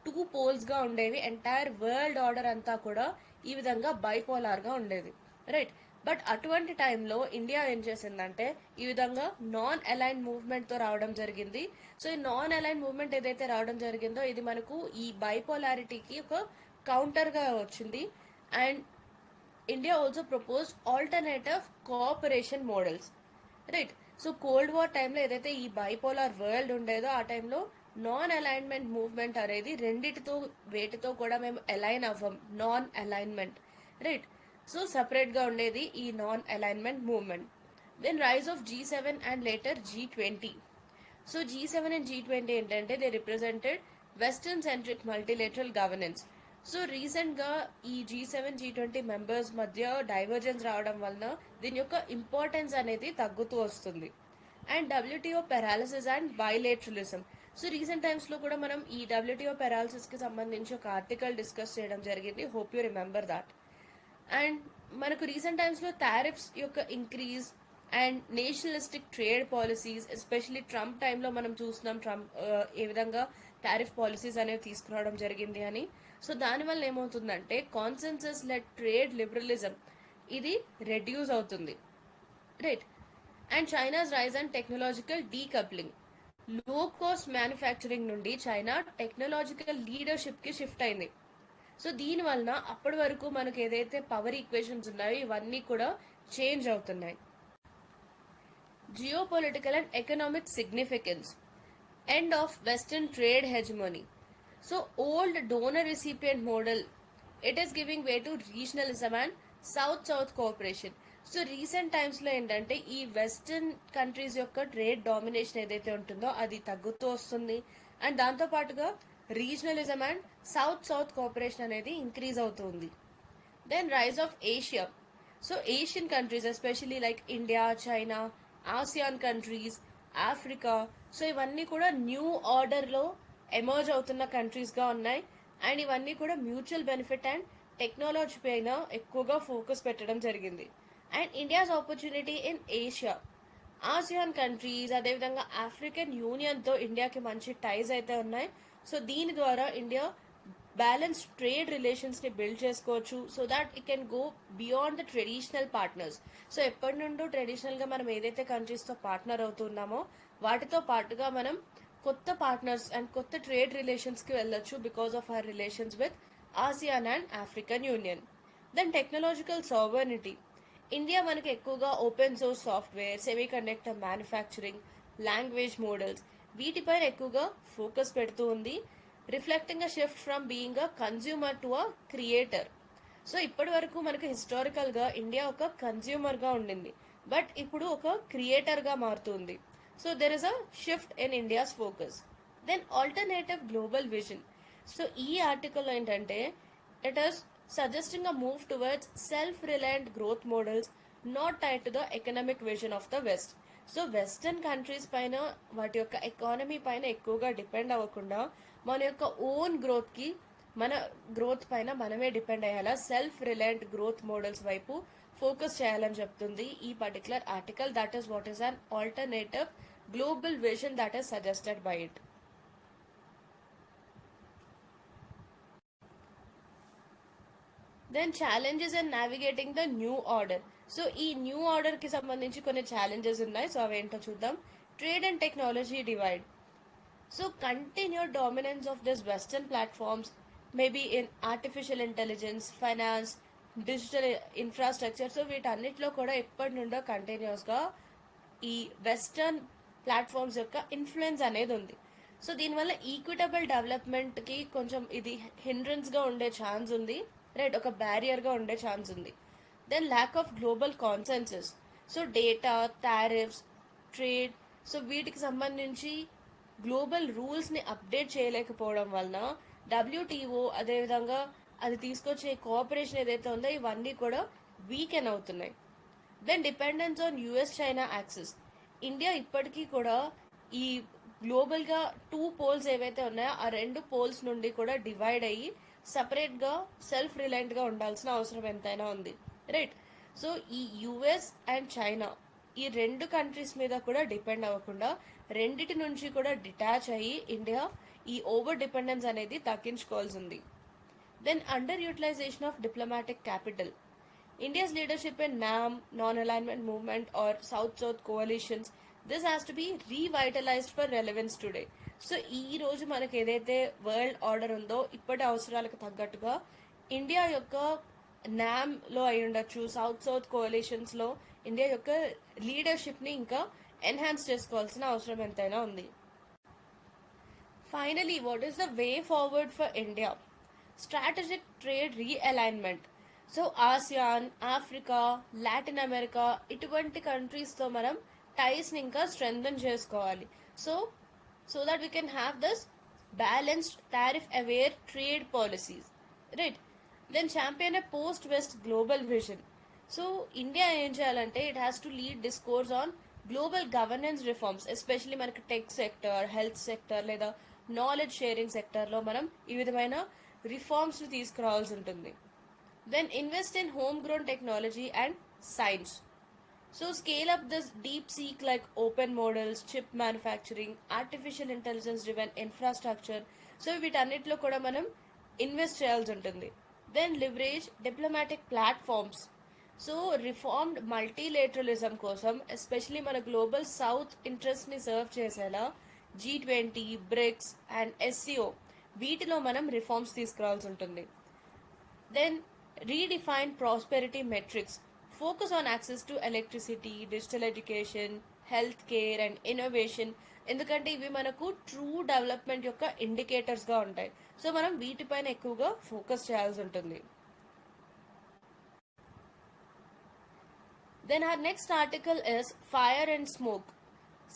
టూ పోల్స్ గా ఉండేవి. ఎంటైర్ వరల్డ్ ఆర్డర్ అంతా కూడా ఈ విధంగా బైపోలార్ గా ఉండేది, రైట్. బట్ అటువంటి టైంలో ఇండియా ఏం చేసిందంటే ఈ విధంగా నాన్ అలైన్ మూవ్మెంట్ తో రావడం జరిగింది. సో ఈ నాన్ అలైన్ మూవ్మెంట్ ఏదైతే రావడం జరిగిందో ఇది మనకు ఈ బైపోలారిటీకి ఒక కౌంటర్ గా వచ్చింది. And India also proposed alternative cooperation models, right. So cold war టైంలో ఏదైతే ఈ బైపోలార్ వరల్డ్ ఉండేదో ఆ టైంలో నాన్ అలైన్మెంట్ మూవ్మెంట్ అనేది రెండిటితో వేటితో కూడా మేము అలైన్ అవ్వం, non alignment, right. So separate గా ఉండేది ఈ non alignment movement. Then rise of G7 and later G20. So G7 and G20 ఏంటంటే they represented western centric multilateral governance. So recent గా ఈ G7 G20 మెంబర్స్ మధ్య డైవర్జెన్స్ రావడం వలన దీని యొక్క ఇంపార్టెన్స్ అనేది తగ్గుతూ వస్తుంది. And WTO paralysis and bilateralism. So recent times లో కూడా మనం ఈ WTO పెరాలిసిస్ కి సంబంధించి ఒక ఆర్టికల్ డిస్కస్ చేయడం జరిగింది. Hope you remember that. And మనకు రీసెంట్ టైమ్స్ లో టారిఫ్స్ యొక్క increase and nationalistic trade policies, especially Trump టైంలో మనం చూస్తున్నాం ట్రంప్ ఏ విధంగా టారిఫ్ పాలసీస్ అనేవి తీసుకురావడం జరిగింది అని. సో దానివల్ల ఏమవుతుందంటే కాన్సెన్సస్ లెడ్ ట్రేడ్ లిబరలిజం ఇది రెడ్యూస్ అవుతుంది, right. And China's rise and technological decoupling. Low cost manufacturing నుండి చైనా టెక్నాలజికల్ లీడర్షిప్ కి షిఫ్ట్ అయింది. సో దీని వలన అప్పటి వరకు మనకు ఏదైతే పవర్ ఈక్వేషన్స్ ఉన్నాయో ఇవన్నీ కూడా చేంజ్ అవుతున్నాయి. Geopolitical and economic significance. End of western trade hegemony. So old donor recipient model it is giving way to regionalism and south south cooperation. So recent times లో ఏంటంటే ఈ వెస్టర్న్ కంట్రీస్ యొక్క ట్రేడ్ డామినేషన్ ఏదైతే ఉంటుందో అది తగ్గుతూ వస్తుంది. అండ్ దాంతో పాటుగా regionalism and south south cooperation అనేది ఇంక్రీజ్ అవుతుంది. Then rise of Asia. So Asian countries especially like India, China, ASEAN countries, Africa, so ఇవన్నీ కూడా న్యూ ఆర్డర్ లో ఎమర్జ్ అవుతున్న కంట్రీస్ గా ఉన్నాయి. అండ్ ఇవన్నీ కూడా మ్యూచువల్ బెనిఫిట్ అండ్ టెక్నాలజీ పైన ఎక్కువగా ఫోకస్ పెట్టడం జరిగింది. And India's opportunity in Asia, ASEAN countries, అదేవిధంగా ఆఫ్రికన్ యూనియన్ తో ఇండియాకి మంచి టైస్ అయితే ఉన్నాయి. సో దీని ద్వారా ఇండియా బ్యాలెన్స్ ట్రేడ్ రిలేషన్స్ ని బిల్డ్ చేసుకోవచ్చు. So that it can go beyond the traditional partners. So ఎప్పటి నుండో ట్రెడిషనల్ గా మనం ఏదైతే కంట్రీస్ తో పార్ట్నర్ అవుతున్నామో వాటితో పాటుగా మనం కొత్త పార్ట్నర్స్ అండ్ కొత్త ట్రేడ్ రిలేషన్స్ కి వెళ్ళొచ్చు because of our relations with ASEAN and African Union. Then technological sovereignty. India మనకి ఎక్కువగా open source software, semiconductor manufacturing, language models వీటిపైన ఎక్కువగా ఫోకస్ పెడుతూ ఉంది, reflecting a shift from being a consumer to a creator. So ఇప్పటి వరకు మనకు హిస్టారికల్ గా ఇండియా ఒక కన్జ్యూమర్ గా ఉండింది, బట్ ఇప్పుడు ఒక క్రియేటర్ గా మారుతుంది. So there is a shift in India's focus. Then alternative global vision. So ఈ ఆర్టికల్ ఏంటంటే it is suggesting a move towards self reliant growth models not tied to the economic vision of the West. So western countries పైన వాటి యొక్క ఎకానమీ పైన ఎక్కువగా డిపెండ్ అవ్వకుండా మన యొక్క ఓన్ గ్రోత్ కి, మన గ్రోత్ పైన మనమే డిపెండ్ అయ్యేలా సెల్ఫ్ రిలయంట్ గ్రోత్ మోడల్స్ వైపు ఫోకస్ చేయాలని చెప్తుంది ఈ particular article. That is what is an alternative global vision that is suggested by it. Then challenges and navigating the new order. So ఈ న్యూ ఆర్డర్ కి సంబంధించి కొన్ని ఛాలెంజెస్ ఉన్నాయి. సో అవేంటో చూద్దాం. Trade and technology divide. So continued dominance of these western platforms maybe in artificial intelligence, finance, digital infrastructure. So వీటన్నిటిలో కూడా ఎప్పటి నుండో కంటిన్యూస్ గా ఈ వెస్టర్న్ ప్లాట్ఫామ్స్ యొక్క ఇన్ఫ్లుయెన్స్ అనేది ఉంది. సో దీనివల్ల ఈక్విటబుల్ డెవలప్మెంట్ కి కొంచెం ఇది హిండ్రన్స్ గా ఉండే ఛాన్స్ ఉంది, రైట్, ఒక బ్యారియర్ గా ఉండే ఛాన్స్ ఉంది. Then lack of global consensus. So data, tariffs, trade, so వీటికి సంబంధించి గ్లోబల్ రూల్స్ ని అప్డేట్ చేయలేకపోవడం వలన డబ్ల్యూటీఓ అదేవిధంగా అది తీసుకొచ్చే కోఆపరేషన్ ఏదైతే ఉందో ఇవన్నీ కూడా వీకెన్ అవుతున్నాయి. Then dependence on US China axis. India ఇప్పటికీ కూడా ఈ గ్లోబల్గా 2 పోల్స్ ఏవైతే ఉన్నాయో ఆ 2 పోల్స్ నుండి కూడా డివైడ్ అయ్యి సపరేట్గా సెల్ఫ్ రిలయంట్గా ఉండాల్సిన అవసరం ఎంతైనా ఉంది, రైట్? సో ఈ యుఎస్ అండ్ చైనా ఈ 2 కంట్రీస్ మీద కూడా డిపెండ్ అవ్వకుండా రెండిటి నుంచి కూడా డిటాచ్ అయ్యి ఇండియా ఈ ఓవర్ డిపెండెన్స్ అనేది తగ్గించుకోవాల్సి ఉంది. Then underutilization of diplomatic capital. India's leadership in NAM, non-alignment movement or South-South coalitions, this has to be revitalized for relevance today. So ఈ రోజు మనకి ఏదైతే వరల్డ్ ఆర్డర్ ఉందో ఇప్పటి అవసరాలకు తగ్గట్టుగా ఇండియా యొక్క నామ్లో అయి ఉండొచ్చు, సౌత్ కోalitions-లో ఇండియా యొక్క లీడర్షిప్ని ఇంకా ఎన్హాన్స్ చేసుకోవాల్సిన అవసరం ఎంతైనా ఉంది. Finally, what is the way forward for India? Strategic trade realignment. So ASEAN, Africa, Latin America ఇటువంటి కంట్రీస్తో మనం టైస్ని ఇంకా స్ట్రెంథన్ చేసుకోవాలి. So that we can have this balanced tariff aware trade policies, right? Then champion a post West global vision. So India ఏం చేయాలంటే it has to lead discourse on global governance reforms, especially మనకి టెక్ సెక్టర్, హెల్త్ సెక్టర్ లేదా నాలెడ్జ్ షేరింగ్ సెక్టర్లో మనం ఈ విధమైన రిఫార్మ్స్ని తీసుకురావాల్సి ఉంటుంది. Then invest in home grown technology and science. So scale up this DeepSeek like open models, chip manufacturing, artificial intelligence driven infrastructure. So వీటన్నిటిలో కూడా మనం ఇన్వెస్ట్ చేయాల్సి ఉంటుంది. Then leverage diplomatic platforms. So reformed multilateralism కోసం ఎస్పెషలీ మన గ్లోబల్ సౌత్ ఇంట్రెస్ట్ని సర్వ్ చేసేలా G20, బ్రిక్స్ అండ్ SCO వీటిలో మనం రిఫార్మ్స్ తీసుకురావాల్సి ఉంటుంది. Then redefine prosperity metrics. Focus on access to electricity, digital education, health care and innovation. ఎందుకంటే ఇవి మనకు ట్రూ డెవలప్మెంట్ యొక్క ఇండికేటర్స్గా ఉంటాయి. సో మనం వీటిపైన ఎక్కువగా ఫోకస్ చేయాల్సి ఉంటుంది. Then our next article is fire and smoke.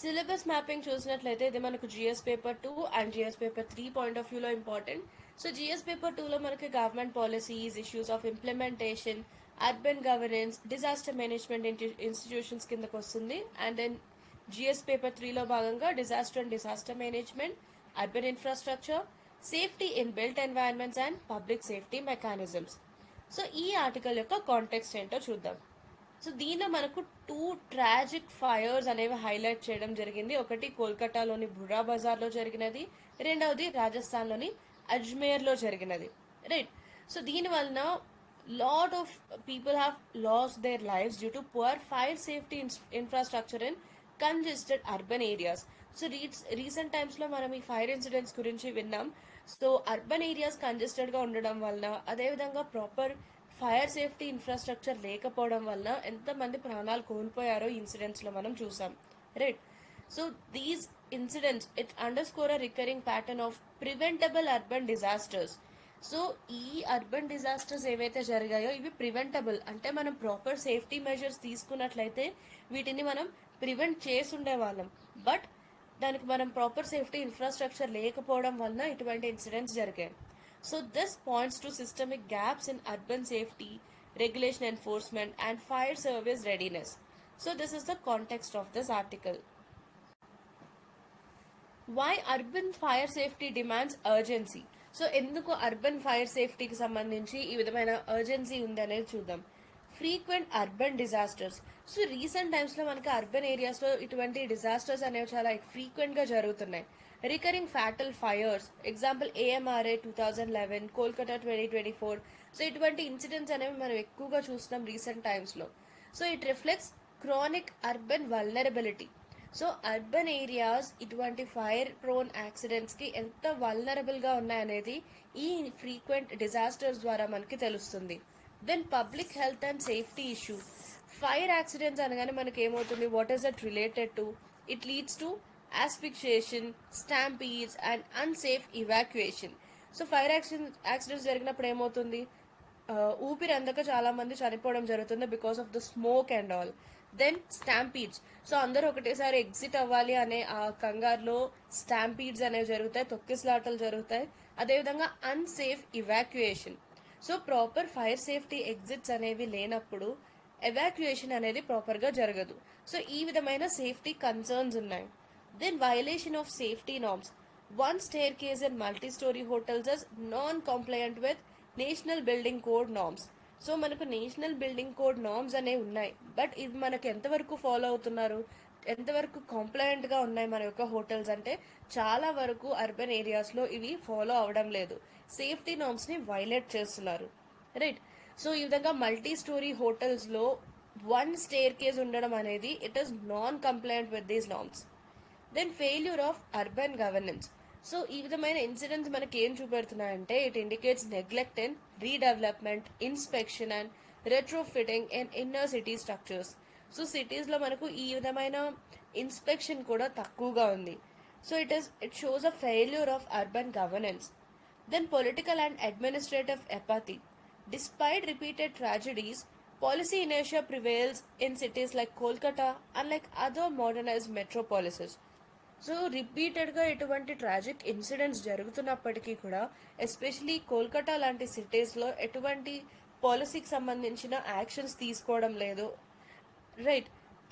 Syllabus mapping చూసినట్లయితే ఇది మనకు GS paper 2 and GS paper 3 point of వ్యూలో ఇంపార్టెంట్. సో జిఎస్ పేపర్ 2లో మనకి government policies, issues of implementation, urban governance, disaster management institutions కిందకు వస్తుంది. అండ్ దెన్ జిఎస్ పేపర్ 3లో భాగంగా disaster and disaster management, urban infrastructure, safety in built environments and public safety mechanisms. So ఈ ఆర్టికల్ యొక్క కాంటెక్స్ట్ ఏంటో చూద్దాం. సో దీనిలో మనకు 2 ట్రాజిక్ ఫైర్స్ అనేవి హైలైట్ చేయడం జరిగింది. ఒకటి కోల్కతాలోని బుర్రా బజార్లో జరిగినది, రెండవది రాజస్థాన్లోని అజ్మేర్లో జరిగినది, రైట్? సో దీని వలన lot of people have lost there lifes due to poor fire safety infrastructure in congested urban areas. So recent టైమ్స్లో మనం ఈ ఫైర్ ఇన్సిడెంట్స్ గురించి విన్నాం. సో అర్బన్ ఏరియాస్ కంజెస్టెడ్గా ఉండడం వలన, అదేవిధంగా ప్రాపర్ ఫైర్ సేఫ్టీ ఇన్ఫ్రాస్ట్రక్చర్ లేకపోవడం వల్ల ఎంతమంది ప్రాణాలు కోల్పోయారో ఇన్సిడెంట్స్లో మనం చూసాం, right? So these incidents it underscore a recurring pattern of preventable urban disasters. So ఈ అర్బన్ డిజాస్టర్స్ ఏవైతే జరిగాయో ఇవి ప్రివెంటబుల్, అంటే మనం ప్రాపర్ సేఫ్టీ మెజర్స్ తీసుకున్నట్లయితే వీటిని మనం ప్రివెంట్ చేసి ఉండేవాళ్ళం. బట్ దానికి మనం ప్రాపర్ సేఫ్టీ ఇన్ఫ్రాస్ట్రక్చర్ లేకపోవడం వలన ఇటువంటి ఇన్సిడెంట్స్ జరిగాయి. So this points to systemic gaps in urban safety, regulation enforcement and fire service readiness. So this is the context of this article. Why urban fire safety demands urgency? So ఎందుకు అర్బన్ ఫైర్ సేఫ్టీకి సంబంధించి ఈ విధమైన అర్జెన్సీ ఉంది అనేది చూద్దాం. Frequent urban disasters. So recent టైమ్స్లో మనకి అర్బన్ ఏరియాస్లో ఇటువంటి డిజాస్టర్స్ అనేవి చాలా ఫ్రీక్వెంట్గా జరుగుతున్నాయి. Recurring fatal fires, example AMRA 2011, Kolkata 2024. So ఇటువంటి ఇన్సిడెంట్స్ అనేవి మనం ఎక్కువగా చూస్తున్నాం రీసెంట్ టైమ్స్లో. So it reflects chronic urban vulnerability. So urban areas ఇటువంటి ఫైర్ ప్రోన్ యాక్సిడెంట్స్కి ఎంత వల్నరబుల్గా ఉన్నాయనేది ఈ ఫ్రీక్వెంట్ డిజాస్టర్స్ ద్వారా మనకి తెలుస్తుంది. Then public health and safety issue. Fire accidents అనగానే మనకి ఏమవుతుంది, what is that related to? It leads to asphyxiation, stampedes and unsafe evacuation. So fire accidents జరిగినప్పుడు ఏమవుతుంది, ఊపిరి అందక చాలా మంది చనిపోవడం జరుగుతుంది because of the smoke and all. Then stampedes. So అందరూ ఒకటేసారి ఎగ్జిట్ అవ్వాలి అనే ఆ కంగారులో స్టాంపీడ్స్ అనేవి జరుగుతాయి, తొక్కిసలాటలు జరుగుతాయి. అదేవిధంగా unsafe evacuation. So proper fire safety exits అనేవి లేనప్పుడు ఎవాక్యుయేషన్ అనేది ప్రాపర్గా జరగదు. సో ఈ విధమైన సేఫ్టీ కన్సర్న్స్ ఉన్నాయి. Then violation of safety norms. One staircase in multi storey hotels is non compliant with national building code norms. So మనకు నేషనల్ బిల్డింగ్ కోడ్ నార్మ్స్ అనేవి ఉన్నాయి, బట్ ఇవి మనకు ఎంతవరకు ఫాలో అవుతున్నారు, ఎంతవరకు కంప్లైంట్గా ఉన్నాయి మన యొక్క హోటల్స్ అంటే చాలా వరకు అర్బన్ ఏరియాస్లో ఇవి ఫాలో అవడం లేదు, సేఫ్టీ నార్మ్స్ని వైలేట్ చేస్తున్నారు. రైట్. సో ఈ విధంగా మల్టీ స్టోరీ హోటల్స్లో వన్ స్టేర్ కేస్ ఉండడం అనేది it is non compliant with these norms. Then failure of urban governance. So ఈ విధమైన ఇన్సిడెంట్స్ మనకి ఏం చూపెడుతున్నాయంటే it indicates neglect in redevelopment, inspection and retrofitting and inner city structures. So సిటీస్లో మనకు ఈ విధమైన ఇన్స్పెక్షన్ కూడా తక్కువగా ఉంది. So it shows a failure of urban governance. Then political and administrative apathy. Despite repeated tragedies, policy inertia prevails in cities like Kolkata, unlike other modernized metropolises. So రిపీటెడ్గా ఎటువంటి ట్రాజిక్ ఇన్సిడెంట్స్ జరుగుతున్నప్పటికీ కూడా ఎస్పెషలీ కోల్కతా లాంటి సిటీస్లో ఎటువంటి పాలసీకి సంబంధించిన యాక్షన్స్ తీసుకోవడం లేదు. Right.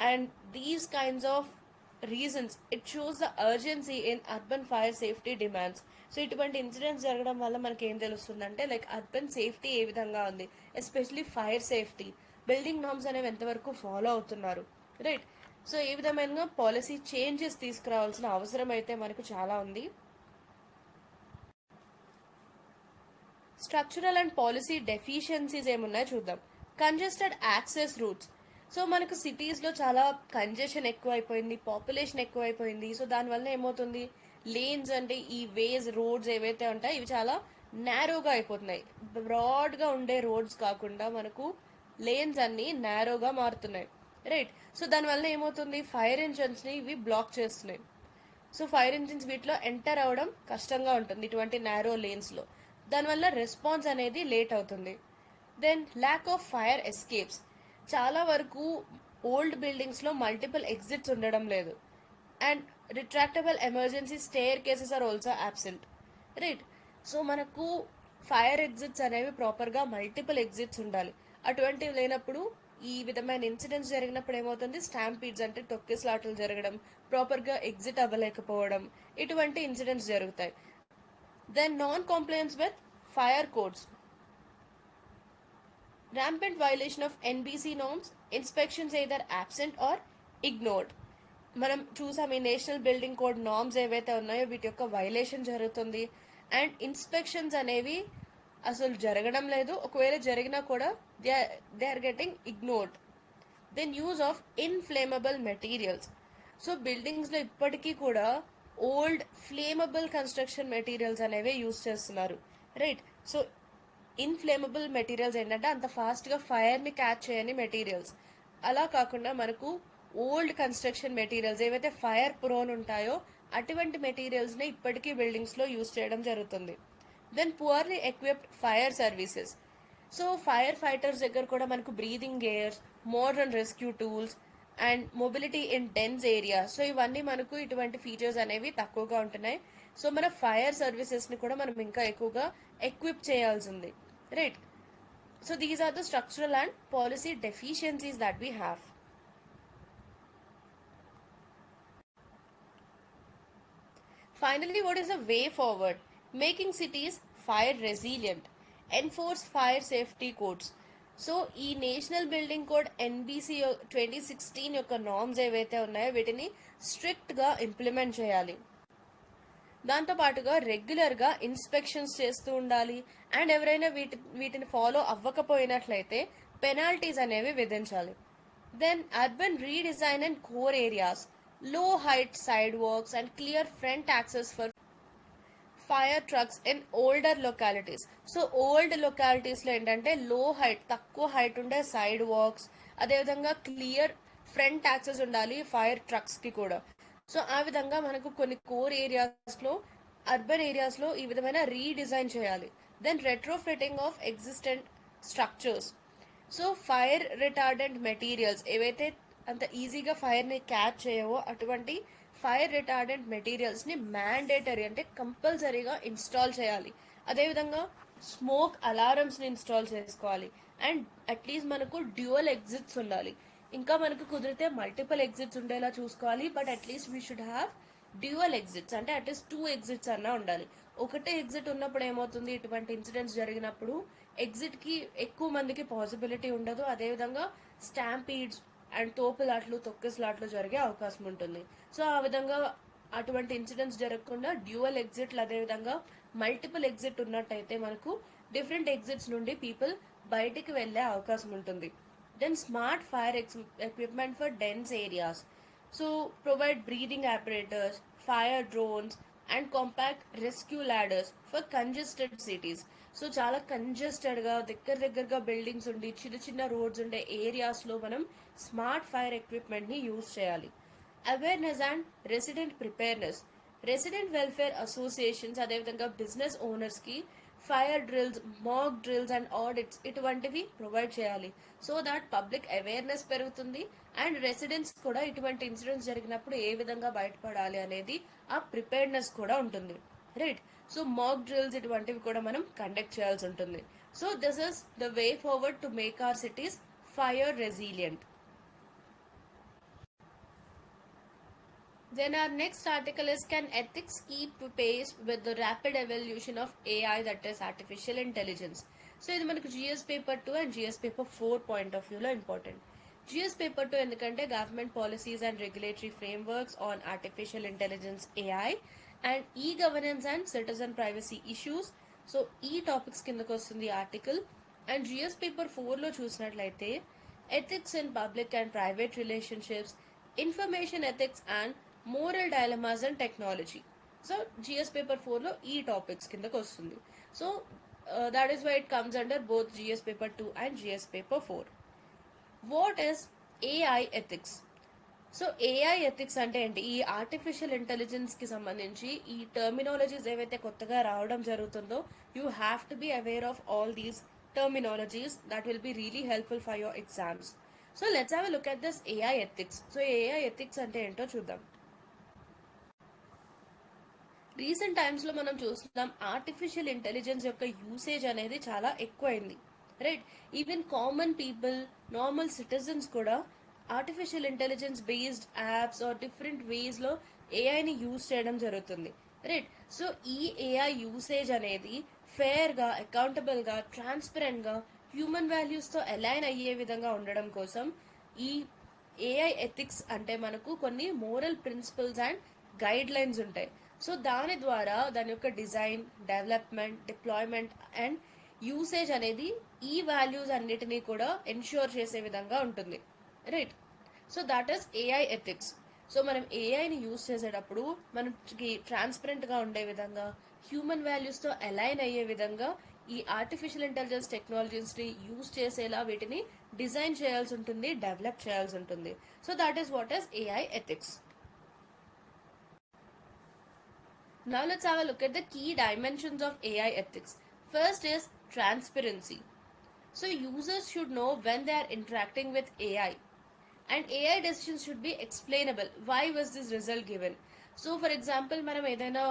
And these kinds of reasons it shows the urgency in urban fire safety demands. So ఇటువంటి ఇన్సిడెంట్స్ జరగడం వల్ల మనకి ఏం తెలుస్తుందంటే లైక్ అర్బన్ సేఫ్టీ ఏ విధంగా ఉంది, especially fire safety, building norms అనేవి ఎంతవరకు ఫాలో అవుతున్నారు. రైట్. సో ఏ విధమైన పాలసీ చేంజెస్ తీసుకురావాల్సిన అవసరం అయితే మనకు చాలా ఉంది. స్ట్రక్చరల్ అండ్ పాలసీ డెఫిషియన్సీస్ ఏమున్నాయో చూద్దాం. Congested access roots. సో మనకు సిటీస్లో చాలా కంజెషన్ ఎక్కువైపోయింది, పాపులేషన్ ఎక్కువైపోయింది. సో దానివల్ల ఏమవుతుంది, లేన్స్ అంటే ఈ వేస్ రోడ్స్ ఏవైతే ఉంటాయో ఇవి చాలా నేరోగా అయిపోతున్నాయి. బ్రాడ్గా ఉండే రోడ్స్ కాకుండా మనకు లేన్స్ అన్ని నేరోగా మారుతున్నాయి. రైట్. సో దానివల్ల ఏమవుతుంది, ఫైర్ ఇంజన్స్ని ఇవి బ్లాక్ చేస్తున్నాయి. సో ఫైర్ ఇంజిన్స్ వీటిలో ఎంటర్ అవ్వడం కష్టంగా ఉంటుంది ఇటువంటి నేరో లేన్స్లో. దానివల్ల రెస్పాన్స్ అనేది లేట్ అవుతుంది. Then lack of fire escapes. చాలా వరకు ఓల్డ్ బిల్డింగ్స్లో మల్టిపుల్ ఎగ్జిట్స్ ఉండడం లేదు. And retractable emergency staircases are also absent. Right. So మనకు ఫైర్ ఎగ్జిట్స్ అనేవి ప్రాపర్గా మల్టిపుల్ ఎగ్జిట్స్ ఉండాలి. అటువంటివి లేనప్పుడు ఈ విధమైన ఇన్సిడెంట్స్ జరిగినప్పుడు ఏమవుతుంది, స్టాంపీడ్స్ అంటే తొక్కిసలాటలు జరగడం, ప్రాపర్గా ఎగ్జిట్ అవ్వలేకపోవడం, ఇటువంటి ఇన్సిడెంట్స్ జరుగుతాయి. Then non compliance with fire codes. rampant violation of NBC norms, inspections either absent or ignored. మనం చూసాం ఈ నేషనల్ బిల్డింగ్ కోడ్ నార్మ్స్ ఏవైతే ఉన్నాయో వీటి యొక్క వైలేషన్ జరుగుతుంది. అండ్ ఇన్స్పెక్షన్స్ అనేవి అసలు జరగడం లేదు, ఒకవేళ జరిగినా కూడా they are getting ignored. Then use of inflammable materials. So బిల్డింగ్స్లో ఇప్పటికీ కూడా ఓల్డ్ ఫ్లేమబుల్ కన్స్ట్రక్షన్ మెటీరియల్స్ అనేవి యూజ్ చేస్తున్నారు. రైట్. సో ఇన్ఫ్లేమబుల్ మెటీరియల్స్ ఏంటంటే అంత ఫాస్ట్గా ఫైర్ని క్యాచ్ చేయని మెటీరియల్స్. అలా కాకుండా మనకు ఓల్డ్ కన్స్ట్రక్షన్ మెటీరియల్స్ ఏవైతే ఫైర్ ప్రోన్ ఉంటాయో అటువంటి మెటీరియల్స్ని ఇప్పటికీ బిల్డింగ్స్లో యూజ్ చేయడం జరుగుతుంది. Then poorly equipped fire services. So firefighters దగ్గర కూడా మనకు breathing gears, modern rescue tools and mobility in dense area. So ఇవన్నీ మనకు ఇటువంటి ఫీచర్స్ అనేవి తక్కువగా ఉంటున్నాయి. సో మన ఫైర్ సర్వీసెస్ని కూడా మనం ఇంకా ఎక్కువగా ఎక్విప్ చేయాల్సి ఉంది. Right. So these are the structural and policy deficiencies that we have. Finally, what is the way forward? Making cities fire resilient. Enforce fire safety codes. So ఈ నేషనల్ బిల్డింగ్ కోడ్ ఎన్బిసి 2016 యొక్క నార్మ్స్ ఏవైతే ఉన్నాయో వీటిని స్ట్రిక్ట్గా ఇంప్లిమెంట్ చేయాలి. దాంతోపాటుగా రెగ్యులర్గా ఇన్స్పెక్షన్స్ చేస్తూ ఉండాలి. అండ్ ఎవరైనా వీటిని ఫాలో అవ్వకపోయినట్లయితే పెనాల్టీస్ అనేవి విధించాలి. Then urban redesign and core areas, low height sidewalks and clear front access for fire trucks in older localities. So old లొకాలిటీస్లో ఏంటంటే లో హైట్, తక్కువ హైట్ ఉండే సైడ్ వాక్స్, అదేవిధంగా క్లియర్ ఫ్రంట్ యాక్సెస్ ఉండాలి ఫైర్ ట్రక్స్కి కూడా. సో ఆ విధంగా మనకు కొన్ని కోర్ ఏరియాస్లో, అర్బన్ ఏరియాస్లో ఈ విధమైన రీడిజైన్ చేయాలి. Then retrofitting of existent structures. So fire retardant materials ఏవైతే అంత ఈజీగా ఫైర్ని క్యాచ్ చేయవో అటువంటి ఫైర్ రిటార్డెంట్ మెటీరియల్స్ని మ్యాండేటరీ అంటే కంపల్సరీగా ఇన్స్టాల్ చేయాలి. అదేవిధంగా స్మోక్ అలారమ్స్ని ఇన్స్టాల్ చేసుకోవాలి. అండ్ అట్లీస్ట్ మనకు డ్యూయల్ ఎగ్జిట్స్ ఉండాలి. ఇంకా మనకు కుదిరితే మల్టిపుల్ ఎగ్జిట్స్ ఉండేలా చూసుకోవాలి. But at least we should have dual exits, అంటే అట్లీస్ట్ 2 ఎగ్జిట్స్ అన్నా ఉండాలి. ఒకటే ఎగ్జిట్ ఉన్నప్పుడు ఏమవుతుంది, ఇటువంటి ఇన్సిడెంట్స్ జరిగినప్పుడు ఎగ్జిట్కి ఎక్కువ మందికి పాసిబిలిటీ ఉండదు. అదేవిధంగా స్టాంపీడ్స్ అండ్ తోపులాట్లు తొక్కిసలాట్లు జరిగే అవకాశం ఉంటుంది. సో ఆ విధంగా అటువంటి ఇన్సిడెంట్స్ జరగకుండా డ్యూయల్ ఎగ్జిట్లు అదేవిధంగా మల్టిపుల్ ఎగ్జిట్ ఉన్నట్టయితే మనకు డిఫరెంట్ ఎగ్జిట్స్ నుండి పీపుల్ బయటికి వెళ్ళే అవకాశం ఉంటుంది. Then smart fire equipment for dense areas. So provide breathing apparatus, fire drones and compact rescue ladders for congested cities. So చాలా కంజెస్టెడ్గా దగ్గరగా బిల్డింగ్స్ ఉండి చిన్న చిన్న రోడ్స్ ఉండే ఏరియాస్లో మనం స్మార్ట్ ఫైర్ ఎక్విప్మెంట్ని యూజ్ చేయాలి. Awareness and resident preparedness. Resident welfare associations అదేవిధంగా బిజినెస్ ఓనర్స్కి fire drills, mock drills and audits ఇటువంటివి ప్రొవైడ్ చేయాలి. సో దాట్ పబ్లిక్ అవేర్నెస్ పెరుగుతుంది అండ్ రెసిడెంట్స్ కూడా ఇటువంటి ఇన్సిడెంట్స్ జరిగినప్పుడు ఏ విధంగా బయటపడాలి అనేది ఆ ప్రిపేర్నెస్ కూడా ఉంటుంది. రైట్. సో మాక్ డ్రిల్స్ ఇటువంటివి కూడా మనం కండక్ట్ చేయాల్సి ఉంటుంది. So this is the way forward to make our cities fire resilient. Then our next article is, can ethics keep pace with the rapid evolution of AI, that is artificial intelligence? So ఇది మనకు GS paper 2 and GS paper 4 point of వ్యూలో ఇంపార్టెంట్. జిఎస్ పేపర్ 2 ఎందుకంటే government policies and regulatory frameworks on artificial intelligence AI and ఈ governance and citizen privacy issues. So ఈ టాపిక్స్ కిందకు వస్తుంది ఆర్టికల్. అండ్ జిఎస్ పేపర్ 4లో చూసినట్లయితే ethics in public and private relationships, information ethics and moral dilemmas and technology. So GS paper 4లో ఈ టాపిక్స్ కిందకు వస్తుంది. So that is why it comes under both GS paper 2 and GS paper 4. What is AI ethics? So AI ethics అంటే ఏంటి? ఈ ఆర్టిఫిషియల్ ఇంటెలిజెన్స్ కి సంబంధించి ఈ టర్మినాలజీస్ ఏవైతే కొత్తగా రావడం జరుగుతుందో, you have to be aware of all these terminologies that will be really helpful for your exams. So let's have a look at this AI ethics. So AI ethics అంటే ఏంటో చూద్దాం. రీసెంట్ టైమ్స్లో మనం చూస్తున్నాం ఆర్టిఫిషియల్ ఇంటెలిజెన్స్ యొక్క యూసేజ్ అనేది చాలా ఎక్కువైంది. Right. Even common people, normal citizens కూడా artificial intelligence based apps or different వేస్లో ఏఐని యూజ్ చేయడం జరుగుతుంది. రైట్. సో ఈ ఏఐ యూసేజ్ అనేది ఫేర్గా, అకౌంటబుల్గా, ట్రాన్స్పరెంట్గా, హ్యూమన్ వాల్యూస్తో అలైన్ అయ్యే విధంగా ఉండడం కోసం ఈ ఏఐ ఎథిక్స్ అంటే మనకు కొన్ని moral principles and guidelines ఉంటాయి. సో దాని ద్వారా దాని యొక్క design, development, deployment and usage అనేది ఈ వాల్యూస్ అన్నిటినీ కూడా ఎన్ష్యూర్ చేసే విధంగా ఉంటుంది. Right. So that is AI ethics. So మనం ఏఐని యూజ్ చేసేటప్పుడు మనకి ట్రాన్స్పరెంట్గా ఉండే విధంగా, హ్యూమన్ వాల్యూస్తో అలైన్ అయ్యే విధంగా ఈ ఆర్టిఫిషియల్ ఇంటెలిజెన్స్ టెక్నాలజీస్ని యూజ్ చేసేలా వీటిని డిజైన్ చేయాల్సి ఉంటుంది, డెవలప్ చేయాల్సి ఉంటుంది. So that is what is AI ethics. Now let's have a look at the key dimensions of AI ethics. First is transparency. So users should know when they are interacting with AI. And AI decisions should be explainable. Why was this result given? So for example, మనం ఏదైనా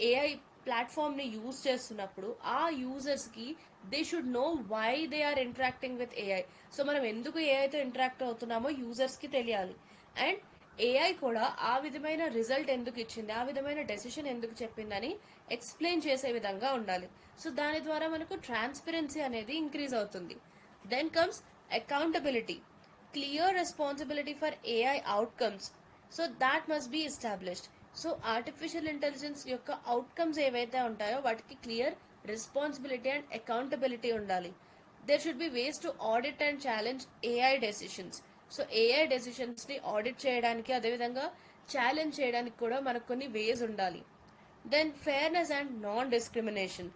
AI ప్లాట్ఫామ్ని యూజ్ చేస్తున్నప్పుడు ఆ యూజర్స్కి they should know why they are interacting with AI. So మనం ఎందుకు ఏఐతో ఇంటరాక్ట్ అవుతున్నామో యూజర్స్కి తెలియాలి. అండ్ ఏఐ కూడా ఆ విధమైన రిజల్ట్ ఎందుకు ఇచ్చింది, ఆ విధమైన డెసిషన్ ఎందుకు చెప్పిందని ఎక్స్ప్లెయిన్ చేసే విధంగా ఉండాలి. సో దాని ద్వారా మనకు ట్రాన్స్పరెన్సీ అనేది ఇంక్రీజ్ అవుతుంది. Then comes accountability. Clear responsibility for AI outcomes. So that must be established. So artificial intelligence యొక్క అవుట్కమ్స్ ఏవైతే ఉంటాయో వాటికి క్లియర్ రెస్పాన్సిబిలిటీ అండ్ అకౌంటబిలిటీ ఉండాలి. There should be ways to audit and challenge AI decisions. So AI డెసిషన్స్ని ఆడిట్ చేయడానికి అదేవిధంగా ఛాలెంజ్ చేయడానికి కూడా మనకు కొన్ని వేస్ ఉండాలి. Then fairness and non discrimination.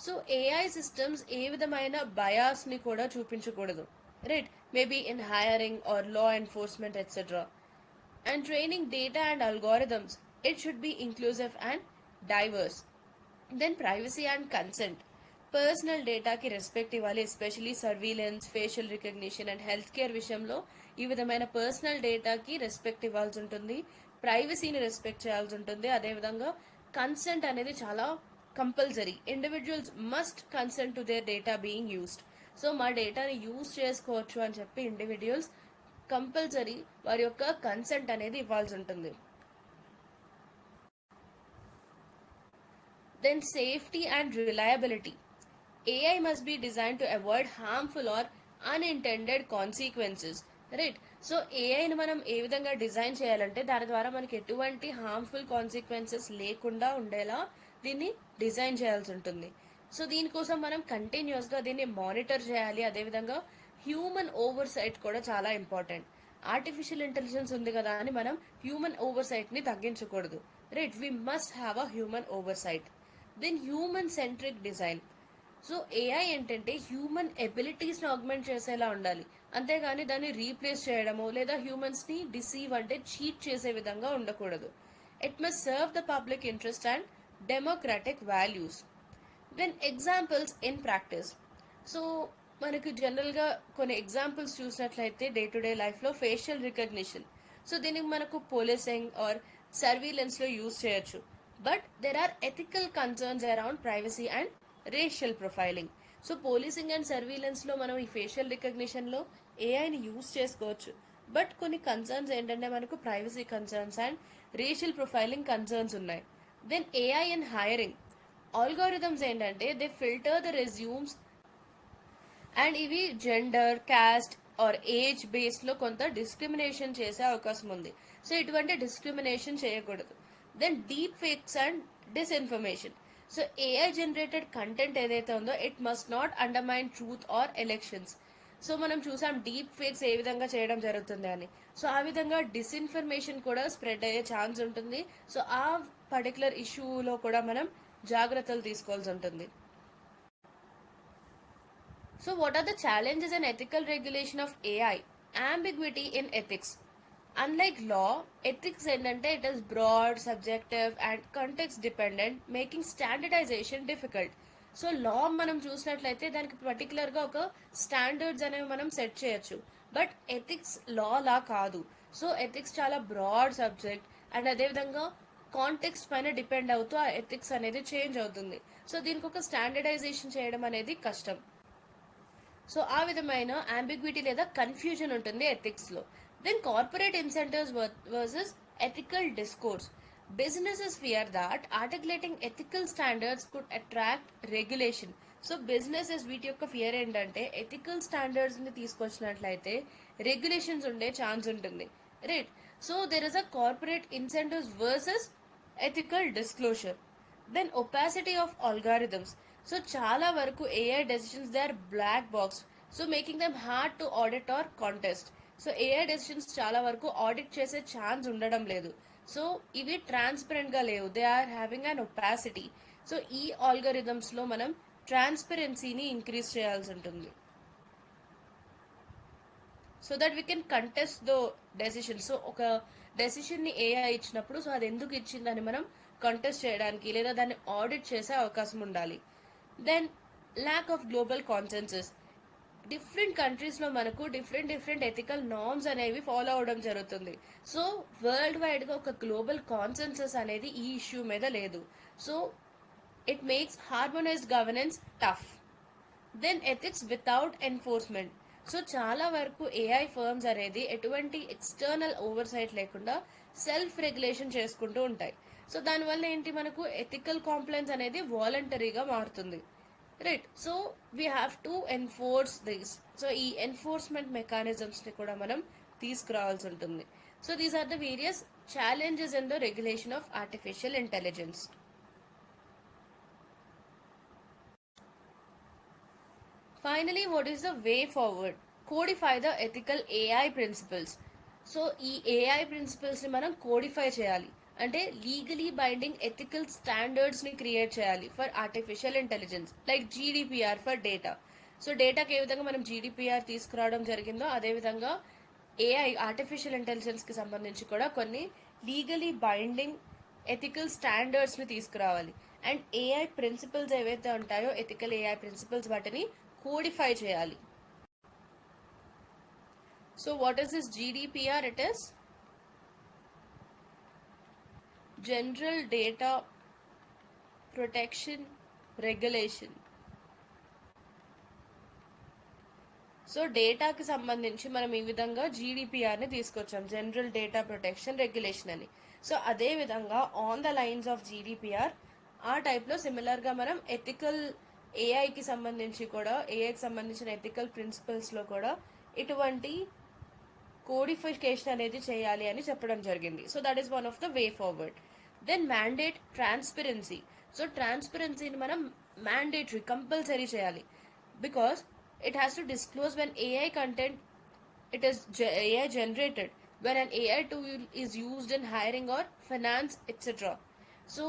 So AI systems ఏ విధమైన బయాస్ని కూడా చూపించకూడదు. Right. Maybe in hiring are law enforcement etcetera. And training data and algorithms, it should be inclusive and diverse. Then privacy and consent. Personal డేటాకి రెస్పెక్ట్ ఇవ్వాలి. Especially surveillance, facial recognition and health care విషయంలో ఈ విధమైన పర్సనల్ డేటాకి రెస్పెక్ట్ ఇవ్వాల్సి ఉంటుంది. ప్రైవసీని రెస్పెక్ట్ చేయాల్సి ఉంటుంది. అదేవిధంగా కన్సెంట్ అనేది చాలా compulsory. Individuals must consent to their data being used. So మా డేటాని యూజ్ చేసుకోవచ్చు అని చెప్పి ఇండివిజువల్స్ కంపల్సరీ వారి యొక్క కన్సెంట్ అనేది ఇవ్వాల్సి ఉంటుంది. Then safety and reliability. AI must be designed to avoid harmful or unintended consequences. Right. So ఏఐని మనం ఏ విధంగా డిజైన్ చేయాలంటే దాని ద్వారా మనకి ఎటువంటి హార్మ్ఫుల్ కాన్సిక్వెన్సెస్ లేకుండా ఉండేలా దీన్ని డిజైన్ చేయాల్సి ఉంటుంది. సో దీనికోసం మనం కంటిన్యూస్గా దీన్ని మానిటర్ చేయాలి. అదేవిధంగా హ్యూమన్ ఓవర్ సైట్ కూడా చాలా ఇంపార్టెంట్. ఆర్టిఫిషియల్ ఇంటెలిజెన్స్ ఉంది కదా అని మనం హ్యూమన్ ఓవర్ సైట్ని తగ్గించకూడదు. Right, we must have a human oversight. Then human centric design. So AI ఏంటంటే హ్యూమన్ ఎబిలిటీస్ని ఆగ్మెంట్ చేసేలా ఉండాలి, అంతేగాని దాన్ని రీప్లేస్ చేయడము లేదా హ్యూమన్స్ని డిసీవ్ అంటే చీట్ చేసే విధంగా ఉండకూడదు. It must serve the public interest and democratic values. Then examples in practice. So మనకు జనరల్గా కొన్ని ఎగ్జాంపుల్స్ చూసినట్లయితే డే టు డే లైఫ్లో ఫేషియల్ రికగ్నిషన్. సో దీనికి మనకు పోలీసింగ్ ఆర్ సర్వీలెన్స్లో యూజ్ చేయొచ్చు. But there are ethical concerns around privacy and racial profiling. So policing and సర్వీలెన్స్లో మనం ఈ ఫేషియల్ రికగ్నిషన్లో ఏఐని యూజ్ చేసుకోవచ్చు. బట్ కొన్ని కన్సర్న్స్ ఏంటంటే మనకు privacy concerns and racial profiling concerns ఉన్నాయి. Then AI in hiring. Algorithms ఏంటంటే they filter the resumes and ఇవి జెండర్, క్యాస్ట్ ఆర్ ఏజ్ బేస్లో కొంత డిస్క్రిమినేషన్ చేసే అవకాశం ఉంది. సో ఇటువంటి డిస్క్రిమినేషన్ చేయకూడదు. Then deepfakes and disinformation. So AI generated content ఏదైతే ఉందో it must not undermine truth or elections. So మనం చూసాం డీప్ ఫేక్స్ ఏ విధంగా చేయడం జరుగుతుంది అని. సో ఆ విధంగా డిస్ఇన్ఫర్మేషన్ కూడా స్ప్రెడ్ అయ్యే ఛాన్స్ ఉంటుంది. సో ఆ పర్టికులర్ ఇష్యూలో కూడా మనం జాగ్రత్తలు తీసుకోవాల్సి ఉంటుంది. So what are the challenges and ethical regulation of AI? Ambiguity in ethics. Unlike law, ethics ఏంటంటే it is broad, subjective and context dependent, making standardization difficult. So law మనం చూసినట్లయితే దానికి పర్టికులర్గా ఒక స్టాండర్డ్స్ అనేవి మనం సెట్ చేయొచ్చు. బట్ ఎథిక్స్ లా లా కాదు. సో ఎథిక్స్ చాలా బ్రాడ్ సబ్జెక్ట్ అండ్ అదేవిధంగా కాంటెక్స్ట్ పైన డిపెండ్ అవుతూ ఆ ఎథిక్స్ అనేది చేంజ్ అవుతుంది. సో దీనికి ఒక స్టాండర్డైజేషన్ చేయడం అనేది కష్టం. సో ఆ విధమైన అంబిగ్విటీ లేదా కన్ఫ్యూజన్ ఉంటుంది ఎథిక్స్లో. Then corporate incentives versus ethical discourse. Businesses fear that articulating ethical standards could attract regulation. So businesses వీటి యొక్క ఫియర్ ఏంటంటే ఎథికల్ స్టాండర్డ్స్ని తీసుకొచ్చినట్లయితే రెగ్యులేషన్స్ ఉండే ఛాన్స్ ఉంటుంది. Right. So there is a corporate incentives versus ethical disclosure. Then opacity of algorithms. So చాలా వరకు AI decisions they are black box, so making them hard to audit or contest. So AI decisions చాలా వరకు ఆడిట్ చేసే ఛాన్స్ ఉండడం లేదు. సో ఇవి ట్రాన్స్పరెంట్గా లేవు, they are having an opacity. So ఈ ఆల్గరిథమ్స్లో మనం ట్రాన్స్పరెన్సీని ఇంక్రీజ్ చేయాల్సి ఉంటుంది so that we can contest the decision. So ఒక డెసిషన్ని ఏఐ ఇచ్చినప్పుడు సో అది ఎందుకు ఇచ్చిందని మనం కంటెస్ట్ చేయడానికి లేదా దాన్ని ఆడిట్ చేసే అవకాశం ఉండాలి. Then lack of global consensus. Different కంట్రీస్లో మనకు డిఫరెంట్ ఎథికల్ నార్మ్స్ అనేవి ఫాలో అవడం జరుగుతుంది. సో వరల్డ్ వైడ్గా ఒక గ్లోబల్ కాన్సెన్సస్ అనేది ఈ ఇష్యూ మీద లేదు. So it makes harmonised governance tough. Then ethics without enforcement. So చాలా వరకు ఏఐ ఫర్మ్స్ అనేది ఎటువంటి ఎక్స్టర్నల్ ఓవర్సైట్ లేకుండా సెల్ఫ్ రెగ్యులేషన్ చేసుకుంటూ ఉంటాయి. సో దానివల్ల ఏంటి, మనకు ఎథికల్ కాంప్లైన్స్ అనేది వాలంటరీగా మారుతుంది. Right. So we have to enforce this. So ఈ ఎన్ఫోర్స్మెంట్ మెకానిజమ్స్ని కూడా మనం తీసుకురావాల్సి ఉంటుంది. So these are the various challenges in the regulation of artificial intelligence. Finally, what is the way forward? Codify the ethical AI principles. So ఈ ఏఐ ప్రిన్సిపల్స్ని మనం కోడిఫై చేయాలి, అంటే లీగలీ బైండింగ్ ఎథికల్ స్టాండర్డ్స్ని క్రియేట్ చేయాలి for artificial intelligence, like GDPR for data. So డేటాకి ఏ విధంగా మనం జీడిపిఆర్ తీసుకురావడం జరిగిందో అదేవిధంగా ఏఐ ఆర్టిఫిషియల్ ఇంటెలిజెన్స్కి సంబంధించి కూడా కొన్ని లీగలీ బైండింగ్ ఎథికల్ స్టాండర్డ్స్ని తీసుకురావాలి. అండ్ ఏఐ ప్రిన్సిపల్స్ ఏవైతే ఉంటాయో ఎథికల్ ఏఐ ప్రిన్సిపల్స్ వాటిని కోడిఫై చేయాలి. So what is this GDPR? It is general data protection regulation. So డేటాకి సంబంధించి మనం ఈ విధంగా జీడీపీఆర్ని తీసుకొచ్చాం, జనరల్ డేటా ప్రొటెక్షన్ రెగ్యులేషన్ అని. సో అదే విధంగా on the lines of GDPR ఆ టైప్లో సిమిలర్గా మనం ఎథికల్ ఏఐకి సంబంధించి కూడా, ఏఐకి సంబంధించిన ఎథికల్ ప్రిన్సిపల్స్లో కూడా ఇటువంటి కోడిఫికేషన్ అనేది చేయాలి అని చెప్పడం జరిగింది. So that is one of the way forward. Then mandate transparency. So ట్రాన్స్పరెన్సీని మనం మ్యాండేటరీ కంపల్సరీ చేయాలి, because it has to disclose when AI content it is AI generated, when an AI tool is used in hiring or finance etc. So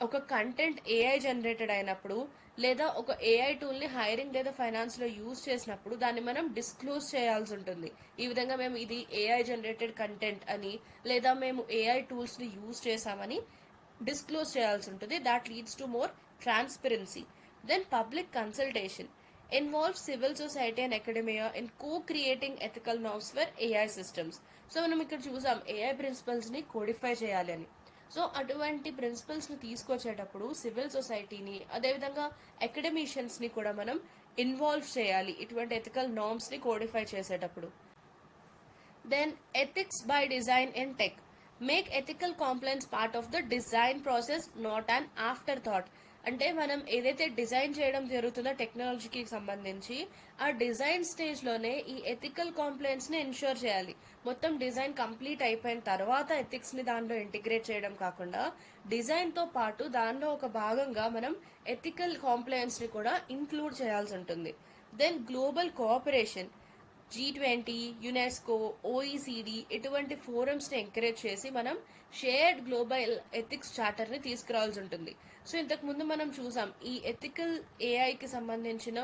ఒక కంటెంట్ ఏఐ జనరేటెడ్ అయినప్పుడు లేదా ఒక ఏఐ టూల్ని హైరింగ్ లేదా ఫైనాన్స్లో యూజ్ చేసినప్పుడు దాన్ని మనం డిస్క్లోజ్ చేయాల్సి ఉంటుంది. ఈ విధంగా మేము ఇది ఏఐ జనరేటెడ్ కంటెంట్ అని లేదా మేము ఏఐ టూల్స్ని యూజ్ చేసామని డిస్క్లోజ్ చేయాల్సి ఉంటుంది. That leads to more transparency. Then public consultation involves civil society and academia in co-creating ethical norms for AI systems. So మనం ఇక్కడ చూసాం ఏఐ ప్రిన్సిపల్స్ని కోడిఫై చేయాలి అని. సో అటువంటి ప్రిన్సిపల్స్ని తీసుకొచ్చేటప్పుడు సివిల్ సొసైటీని అదేవిధంగా అకాడమిషియన్స్ని కూడా మనం ఇన్వాల్వ్ చేయాలి ఇటువంటి ఎథికల్ నార్మ్స్ని కోడిఫై చేసేటప్పుడు. Then ethics by design in tech. Make ethical compliance part of the design process, not an afterthought. అంటే మనం ఏదైతే డిజైన్ చేయడం జరుగుతుందో టెక్నాలజీకి సంబంధించి ఆ డిజైన్ స్టేజ్లోనే ఈ ఎథికల్ కాంప్లైన్స్ని ఎన్ష్యూర్ చేయాలి. మొత్తం డిజైన్ కంప్లీట్ అయిపోయిన తర్వాత ఎథిక్స్ని దానిలో ఇంటిగ్రేట్ చేయడం కాకుండా డిజైన్తో పాటు దానిలో ఒక భాగంగా మనం ఎథికల్ కాంప్లైన్స్ని కూడా ఇంక్లూడ్ చేయాల్సి ఉంటుంది. Then global cooperation. G20, UNESCO, OECD ఇటువంటి ఫోరమ్స్ని ఎంకరేజ్ చేసి మనం షేర్డ్ గ్లోబల్ ఎథిక్స్ చార్టర్ని తీసుకురావాల్సి ఉంటుంది. సో ఇంతకుముందు మనం చూసాం ఈ ఎథికల్ ఏఐకి సంబంధించిన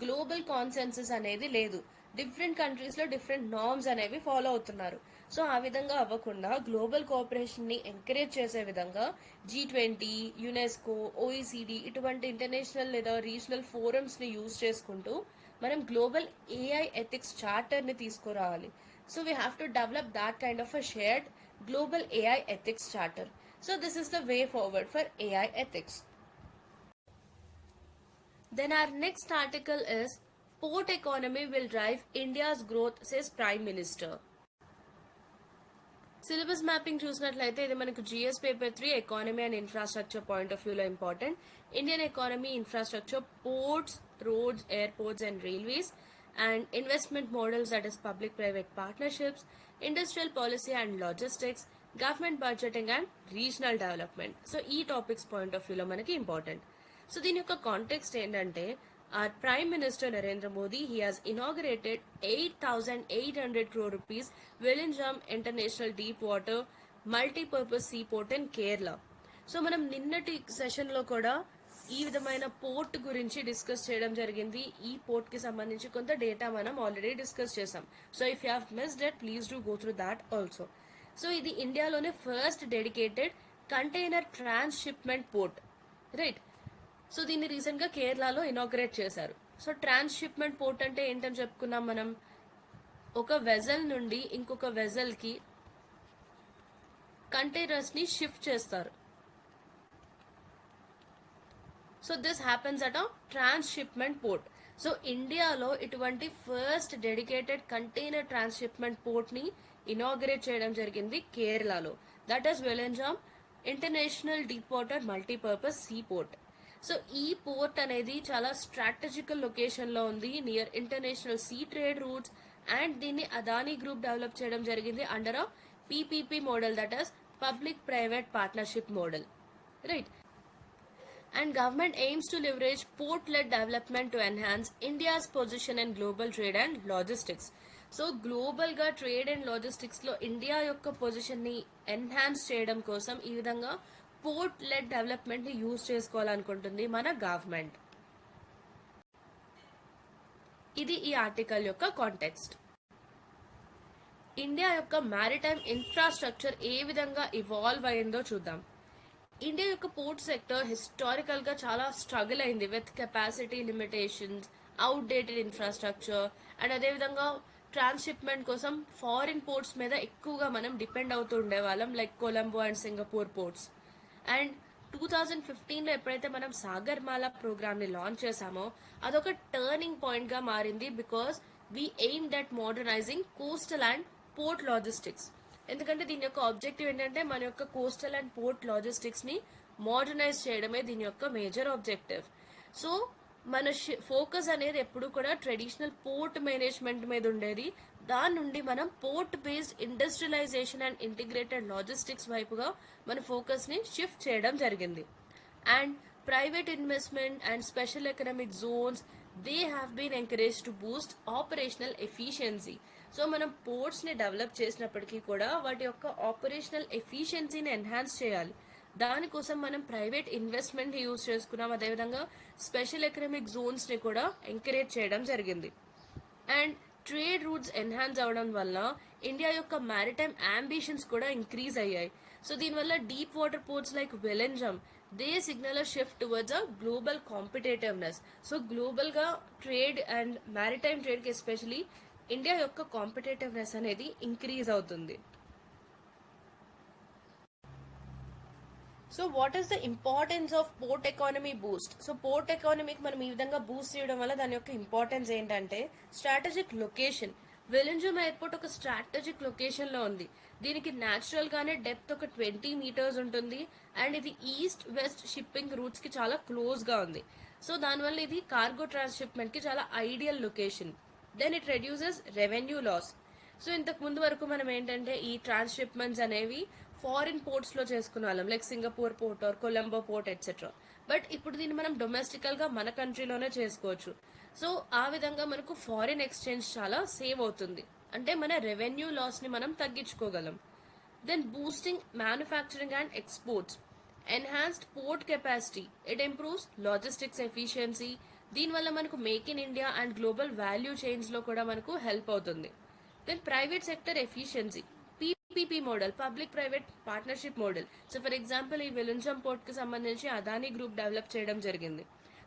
గ్లోబల్ కాన్సెన్సస్ అనేది లేదు, డిఫరెంట్ కంట్రీస్లో డిఫరెంట్ నార్మ్స్ అనేవి ఫాలో అవుతున్నారు. సో ఆ విధంగా అవ్వకుండా గ్లోబల్ కోఆపరేషన్ని ఎంకరేజ్ చేసే విధంగా G20, యునెస్కో, OECD ఇటువంటి ఇంటర్నేషనల్ లేదా రీజనల్ ఫోరమ్స్ని యూజ్ చేసుకుంటూ మనం గ్లోబల్ ఏఐ ఎథిక్స్ చార్టర్ని తీసుకురావాలి. So we have to develop that kind of a shared global AI ethics charter. So this is the way forward for AI ethics. Then our next article is Port economy will drive India's growth, says Prime Minister. Syllabus mapping చూసినట్లయితే ఇది మనకు GS paper 3 economy and infrastructure point of వ్యూలో important. Indian economy, infrastructure, ports, roads, airports and railways, and investment models that is public private partnerships, industrial policy and logistics, government budgeting and regional development. So ఈ టాపిక్స్ పాయింట్ ఆఫ్ వ్యూలో మనకి ఇంపార్టెంట్. సో దీని యొక్క కాంటెక్స్ట్ ఏంటంటే our Prime Minister Narendra Modi, he has inaugurated 8,800 crore rupees Vizhinjam International Deep Water Multi-Purpose Seaport in Kerala. So మనం నిన్నటి సెషన్లో కూడా ఈ విధమైన పోర్ట్ గురించి డిస్కస్ చేయడం జరిగింది. ఈ పోర్ట్కి సంబంధించి కొంత డేటా మనం ఆల్రెడీ డిస్కస్ చేసాం. So if you have missed it, please do go through that also. So ఇది ఇండియాలోనే first dedicated container transshipment port, right. So దీన్ని రీసెంట్గా కేరళలో ఇనాగ్రేట్ చేశారు. సో ట్రాన్స్షిప్మెంట్ పోర్ట్ అంటే ఏంటని చెప్పుకున్నాం మనం, ఒక వెజల్ నుండి ఇంకొక వెజల్కి కంటైనర్స్ని షిఫ్ట్ చేస్తారు. So this happens at a transshipment port. So ఇండియాలో ఇటువంటి ఫస్ట్ డెడికేటెడ్ కంటైనర్ ట్రాన్స్షిప్మెంట్ పోర్ట్ని ఇనాగ్రేట్ చేయడం జరిగింది కేరళలో. That is Vizhinjam international deep water multipurpose sea port. So ఈ పోర్ట్ అనేది చాలా స్ట్రాటజికల్ లొకేషన్లో ఉంది near international sea trade routes, అండ్ దీన్ని అదానీ గ్రూప్ డెవలప్ చేయడం జరిగింది under a PPP model, that is public private partnership model, right. And government aims to leverage port-led development to enhance India's position in global trade and logistics. So గ్లోబల్గా ట్రేడ్ అండ్ లాజిస్టిక్స్లో ఇండియా యొక్క పొజిషన్ని ఎన్హాన్స్ చేయడం కోసం ఈ విధంగా పోర్ట్ లెడ్ డెవలప్మెంట్ని యూజ్ చేసుకోవాలనుకుంటుంది మన గవర్నమెంట్. ఇది ఈ ఆర్టికల్ యొక్క కాంటెక్స్ట్. ఇండియా యొక్క మ్యారిటైమ్ ఇన్ఫ్రాస్ట్రక్చర్ ఏ విధంగా ఇవాల్వ్ అయిందో చూద్దాం. ఇండియా యొక్క పోర్ట్ సెక్టర్ హిస్టారికల్గా చాలా స్ట్రగుల్ అయింది with capacity limitations, outdated infrastructure, and అదేవిధంగా ట్రాన్స్షిప్మెంట్ కోసం ఫారిన్ పోర్ట్స్ మీద ఎక్కువగా మనం డిపెండ్ అవుతూ ఉండేవాళ్ళం, like Colombo and Singapore ports. And 2015లో ఎప్పుడైతే మనం సాగర్మాల ప్రోగ్రామ్ని లాంచ్ చేశామో అదొక టర్నింగ్ పాయింట్గా మారింది, because we aimed at modernising coastal and port logistics. ఎందుకంటే దీని యొక్క ఆబ్జెక్టివ్ ఏంటంటే మన యొక్క కోస్టల్ అండ్ పోర్ట్ లాజిస్టిక్స్ని మోడర్నైజ్ చేయడమే దీని యొక్క మేజర్ ఆబ్జెక్టివ్. సో మన ఫోకస్ అనేది ఎప్పుడు కూడా ట్రెడిషనల్ పోర్ట్ మేనేజ్మెంట్ మీద ఉండేది. దాని నుండి మనం port based industrialisation and integrated logistics వైపుగా మన ఫోకస్ని షిఫ్ట్ చేయడం జరిగింది. And private investment and special economic zones, they have been encourage to boost operational efficiency. So మనం పోర్ట్స్ని డెవలప్ చేసినప్పటికీ కూడా వాటి యొక్క ఆపరేషనల్ ఎఫిషియన్సీని ఎన్హాన్స్ చేయాలి. దానికోసం మనం ప్రైవేట్ ఇన్వెస్ట్మెంట్ యూజ్ చేసుకున్నాం, అదేవిధంగా స్పెషల్ ఎకనామిక్ జోన్స్ని కూడా ఎంకరేజ్ చేయడం జరిగింది. అండ్ ట్రేడ్ రూట్స్ ఎన్హాన్స్ అవడం వల్ల ఇండియా యొక్క మ్యారిటైమ్ అంబిషన్స్ కూడా ఇంక్రీజ్ అయ్యాయి. సో దీనివల్ల deep water ports like Vizhinjam, they signal a shift towards a global competitiveness. So గ్లోబల్గా ట్రేడ్ అండ్ మ్యారిటైమ్ ట్రేడ్కి ఎస్పెషలీ ఇండియా యొక్క కాంపిటేటివ్నెస్ అనేది ఇంక్రీజ్ అవుతుంది. So what is the importance of port economy boost? So port ఎకానమీకి మనం ఈ విధంగా బూస్ట్ చేయడం వల్ల దాని యొక్క ఇంపార్టెన్స్ ఏంటంటే స్ట్రాటజిక్ లొకేషన్. వెలింజమ్ ఎయిర్పోర్ట్ ఒక స్ట్రాటజిక్ లొకేషన్లో ఉంది. దీనికి న్యాచురల్ గానే డెప్త్ ఒక 20 meters ఉంటుంది అండ్ ఇది ఈస్ట్ వెస్ట్ షిప్పింగ్ రూట్స్కి చాలా క్లోజ్గా ఉంది. సో దానివల్ల ఇది కార్గో ట్రాన్స్షిప్మెంట్కి చాలా ideal location. Then it reduces revenue loss. So ఇంతకు ముందు వరకు మనం ఏంటంటే ఈ ట్రాన్స్షిప్మెంట్స్ అనేవి ఫారిన్ పోర్ట్స్లో చేసుకునే వాళ్ళం, like Singapore port or Colombo port etcetera. But ఇప్పుడు దీన్ని మనం డొమెస్టికల్గా మన కంట్రీలోనే చేసుకోవచ్చు. సో ఆ విధంగా మనకు ఫారిన్ ఎక్స్చేంజ్ చాలా సేవ్ అవుతుంది, అంటే మన రెవెన్యూ లాస్ని మనం తగ్గించుకోగలం. Then boosting manufacturing and exports, enhanced port capacity, it improves logistics efficiency. దీనివల్ల మనకు make in India and global value చైన్స్లో కూడా మనకు హెల్ప్ అవుతుంది. Then private sector efficiency, PPP model, public private partnership model. So for example ఈ వెలింజమ్ పోర్ట్కి సంబంధించి అదానీ గ్రూప్ డెవలప్ చేయడం జరిగింది.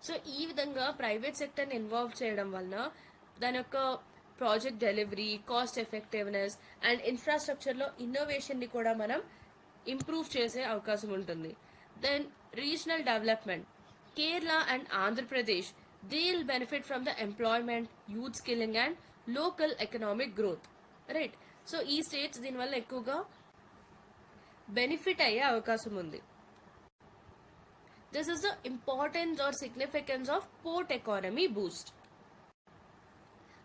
సో ఈ విధంగా ప్రైవేట్ సెక్టర్ని ఇన్వాల్వ్ చేయడం వలన దాని యొక్క project delivery, cost effectiveness and ఇన్ఫ్రాస్ట్రక్చర్లో ఇన్నోవేషన్ని కూడా మనం ఇంప్రూవ్ చేసే అవకాశం ఉంటుంది. Then regional development, Kerala and Andhra Pradesh, they will benefit from the employment, youth skilling and local economic growth. Right. So ఈ స్టేట్స్ దీనివల్ల ఎక్కువగా బెనిఫిట్ అయ్యే అవకాశం ఉంది. This is the importance or significance of port economy boost.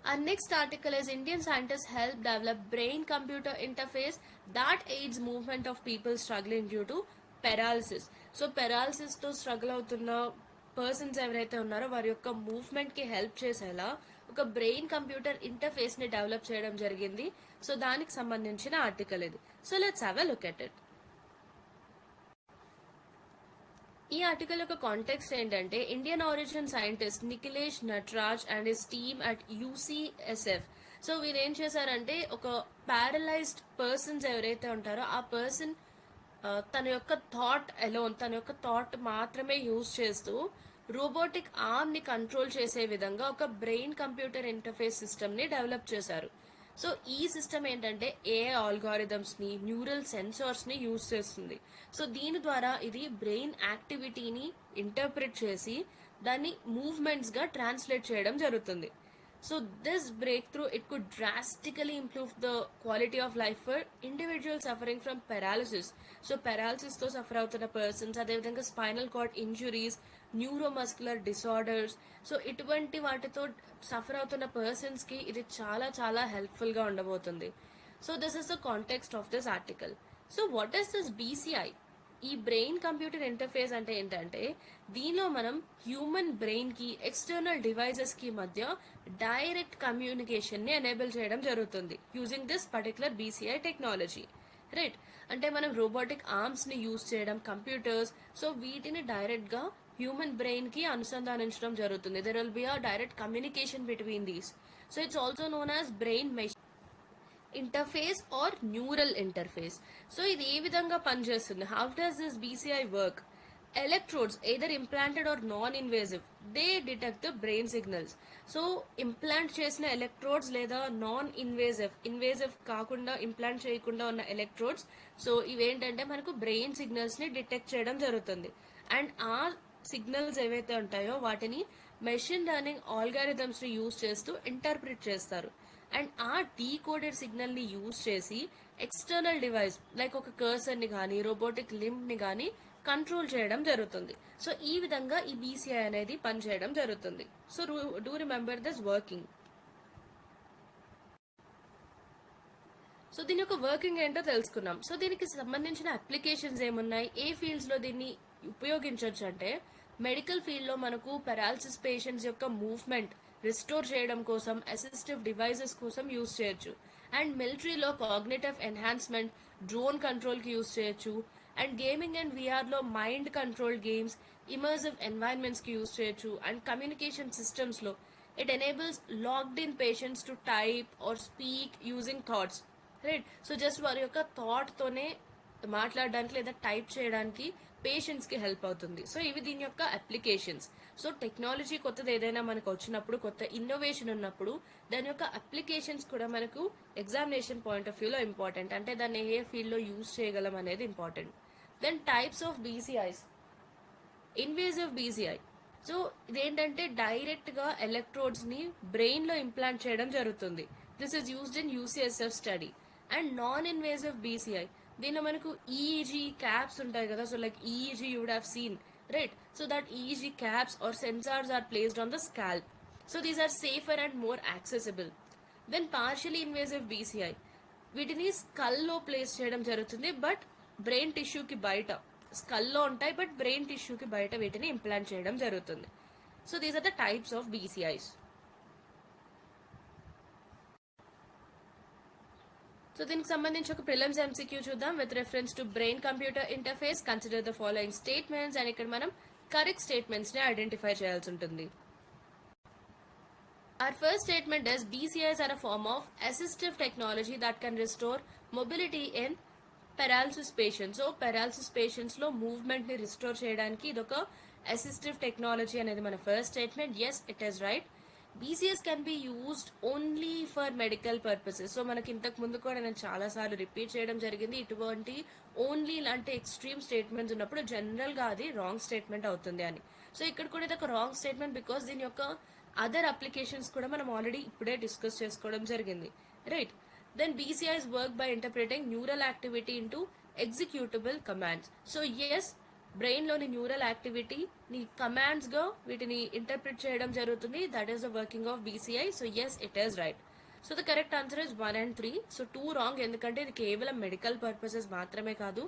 Our next article is Indian scientists help develop brain-computer interface that aids movement of people struggling due to paralysis. So పెరాలసిస్తో స్ట్రగుల్ అవుతున్న పర్సన్స్ ఎవరైతే ఉన్నారో వారి యొక్క మూవ్మెంట్కి హెల్ప్ చేసేలా ఒక బ్రెయిన్ కంప్యూటర్ ఇంటర్ఫేస్ని డెవలప్ చేయడం జరిగింది. సో దానికి సంబంధించిన ఆర్టికల్ ఇది. So let's have a look at it. ఈ ఆర్టికల్ యొక్క కాంటెక్స్ట్ ఏంటంటే Indian origin scientist Nikhilesh Nataraj and his team at UCSF. So వీరు ఏం చేశారంటే ఒక ప్యారలైజ్డ్ పర్సన్స్ ఎవరైతే ఉంటారో ఆ పర్సన్ తన యొక్క తన యొక్క థాట్ మాత్రమే యూజ్ చేస్తూ రోబోటిక్ ఆర్మ్ని కంట్రోల్ చేసే విధంగా ఒక బ్రెయిన్ కంప్యూటర్ ఇంటర్ఫేస్ సిస్టమ్ని డెవలప్ చేశారు. సో ఈ సిస్టమ్ ఏంటంటే AI ఆల్గారిథమ్స్ని, న్యూరల్ సెన్సార్స్ని యూజ్ చేస్తుంది. సో దీని ద్వారా ఇది బ్రెయిన్ యాక్టివిటీని ఇంటర్ప్రిట్ చేసి దాన్ని మూవ్మెంట్స్గా ట్రాన్స్లేట్ చేయడం జరుగుతుంది. So this breakthrough it could drastically improve the quality of life for individual suffering from paralysis. So పెరాలిసిస్తో సఫర్ అవుతున్న పర్సన్స్, అదేవిధంగా spinal cord injuries, neuromuscular disorders, so ఇటువంటి వాటితో సఫర్ అవుతున్న పర్సన్స్కి ఇది చాలా చాలా హెల్ప్ఫుల్గా ఉండబోతుంది. So this is the context of this article. So what is this BCI? ఈ బ్రెయిన్ కంప్యూటర్ ఇంటర్ఫేస్ అంటే ఏంటంటే దీనిలో మనం హ్యూమన్ బ్రెయిన్కి ఎక్స్టర్నల్ డివైజెస్కి మధ్య డైరెక్ట్ కమ్యూనికేషన్ని ఎనేబుల్ చేయడం జరుగుతుంది using this particular BCI technology. Right. అంటే మనం రోబోటిక్ ఆర్మ్స్ని యూజ్ చేయడం, కంప్యూటర్స్, సో వీటిని డైరెక్ట్గా హ్యూమన్ బ్రెయిన్కి అనుసంధానించడం జరుగుతుంది. There will be a direct communication between these. So it's also known as brain machine interface or neural interface. So ఇది ఏ విధంగా పనిచేస్తుంది? How does this BCI work? electrodes, either implanted or non-invasive, they detect the brain signals. So implant చేసిన ఎలక్ట్రోడ్స్ లేదా నాన్ ఇన్వేజివ్ కాకుండా ఇంప్లాంట్ చేయకుండా ఉన్న ఎలక్ట్రోడ్స్, సో ఇవేంటంటే మనకు బ్రెయిన్ సిగ్నల్స్ ని డిటెక్ట్ చేయడం జరుగుతుంది. అండ్ ఆ సిగ్నల్స్ ఏవైతే ఉంటాయో వాటిని మెషిన్ లెర్నింగ్ ఆల్గారిథమ్స్ ని యూజ్ చేస్తూ ఇంటర్ప్రిట్ చేస్తారు. అండ్ ఆ డీకోడెడ్ సిగ్నల్ ని యూజ్ చేసి ఎక్స్టర్నల్ డివైస్ లైక్ ఒక కర్సర్ ని కానీ రోబోటిక్ లింబ్ ని కానీ కంట్రోల్ చేయడం జరుగుతుంది. సో ఈ విధంగా ఈ బీసీఐ అనేది పనిచేయడం జరుగుతుంది. So do remember this working. So దీని యొక్క వర్కింగ్ ఏంటో తెలుసుకున్నాం. సో దీనికి సంబంధించిన అప్లికేషన్స్ ఏమున్నాయి, ఏ ఫీల్డ్స్ లో దీన్ని ఉపయోగించవచ్చు అంటే, మెడికల్ ఫీల్డ్ లో మనకు పెరాలసిస్ పేషెంట్స్ యొక్క మూవ్మెంట్ రిస్టోర్ చేయడం కోసం అసిస్టివ్ డివైసెస్ కోసం యూజ్ చేయొచ్చు. అండ్ మిలిటరీలో కాగ్నిటివ్ ఎన్హాన్స్మెంట్, డ్రోన్ కంట్రోల్ కి యూజ్ చేయొచ్చు. అండ్ గేమింగ్ అండ్ విఆర్ లో mind control games, immersive environments కి యూజ్ చేయొచ్చు. అండ్ కమ్యూనికేషన్ సిస్టమ్స్ లో it enables locked in patients to type or speak using thoughts, right. So just వారి యొక్క థాట్ తోనే మాట్లాడడానికి లేదా టైప్ చేయడానికి పేషెంట్స్ కి హెల్ప్ అవుతుంది. సో ఇవి దీని యొక్క అప్లికేషన్స్. సో టెక్నాలజీ కొత్తది ఏదైనా మనకు వచ్చినప్పుడు, కొత్త ఇన్నోవేషన్ ఉన్నప్పుడు దాని యొక్క అప్లికేషన్స్ కూడా మనకు ఎగ్జామినేషన్ పాయింట్ ఆఫ్ వ్యూలో ఇంపార్టెంట్. అంటే దాన్ని ఏ ఫీల్డ్ లో యూజ్ చేయగలం అనేది important. Then types of BCIs. Invasive BCI, so ఇదేంటంటే డైరెక్ట్ గా ఎలక్ట్రోడ్స్ ని బ్రెయిన్ లో ఇంప్లాంట్ చేయడం జరుగుతుంది. This is used in UCSF study. And non invasive BCI, దీనిలో మనకు ఈఈజీ క్యాప్స్ ఉంటాయి కదా. So like EEG you would have seen, right. So that EEG caps or sensors are placed on the scalp. So these are safer and more accessible. Then partially invasive BCI, వీటిని స్కల్ లో ప్లేస్ చేయడం జరుగుతుంది, బట్ బ్రెయిన్ టిష్యూకి బయట. స్కల్లో ఉంటాయి బట్ బ్రెయిన్ టిష్యూకి బయట వీటిని ఇంప్లాంట్ చేయడం జరుగుతుంది. So these are the types of BCIs. So దీనికి సంబంధించి ఒక ప్రిలిమ్స్ ఎంసీక్యూ చూద్దాం. With reference to brain computer interface consider the following statements. And ఇక్కడ మనం కరెక్ట్ స్టేట్మెంట్స్ ని ఐడెంటిఫై చేయాల్సి ఉంటుంది. Our first statement is BCIs are a form of assistive technology that can restore mobility in paralysis patients. So paralysis patients లో మూవ్మెంట్ ని రిస్టోర్ చేయడానికి ఇదొక అసిస్టివ్ టెక్నాలజీ అనేది మన first statement. Yes, it is right. BCIs can be used only for medical purposes. So మనకి ఇంతకు ముందు కూడా నేను చాలా సార్లు రిపీట్ చేయడం జరిగింది. ఇటువంటి ఓన్లీ ఇలాంటి ఎక్స్ట్రీమ్ స్టేట్మెంట్స్ ఉన్నప్పుడు జనరల్ గా అది రాంగ్ స్టేట్మెంట్ అవుతుంది అని. సో ఇక్కడ కూడా ఇది ఒక రాంగ్ స్టేట్మెంట్ బికాస్ దీని యొక్క అదర్ అప్లికేషన్స్ కూడా మనం ఆల్రెడీ ఇప్పుడే డిస్కస్ చేసుకోవడం జరిగింది, right. Then BCIs work by interpreting neural activity into executable commands. So yes, brain లోని న్యూరల్ యాక్టివిటీ ని కమాండ్స్ గా వీటిని ఇంటర్ప్రిట్ చేయడం జరుగుతుంది. That is the working of BCI. So yes, it is right. So the correct answer is 1 and 3. So 2 wrong, ఎందుకంటే ఇది కేవలం మెడికల్ పర్పసెస్ మాత్రమే కాదు,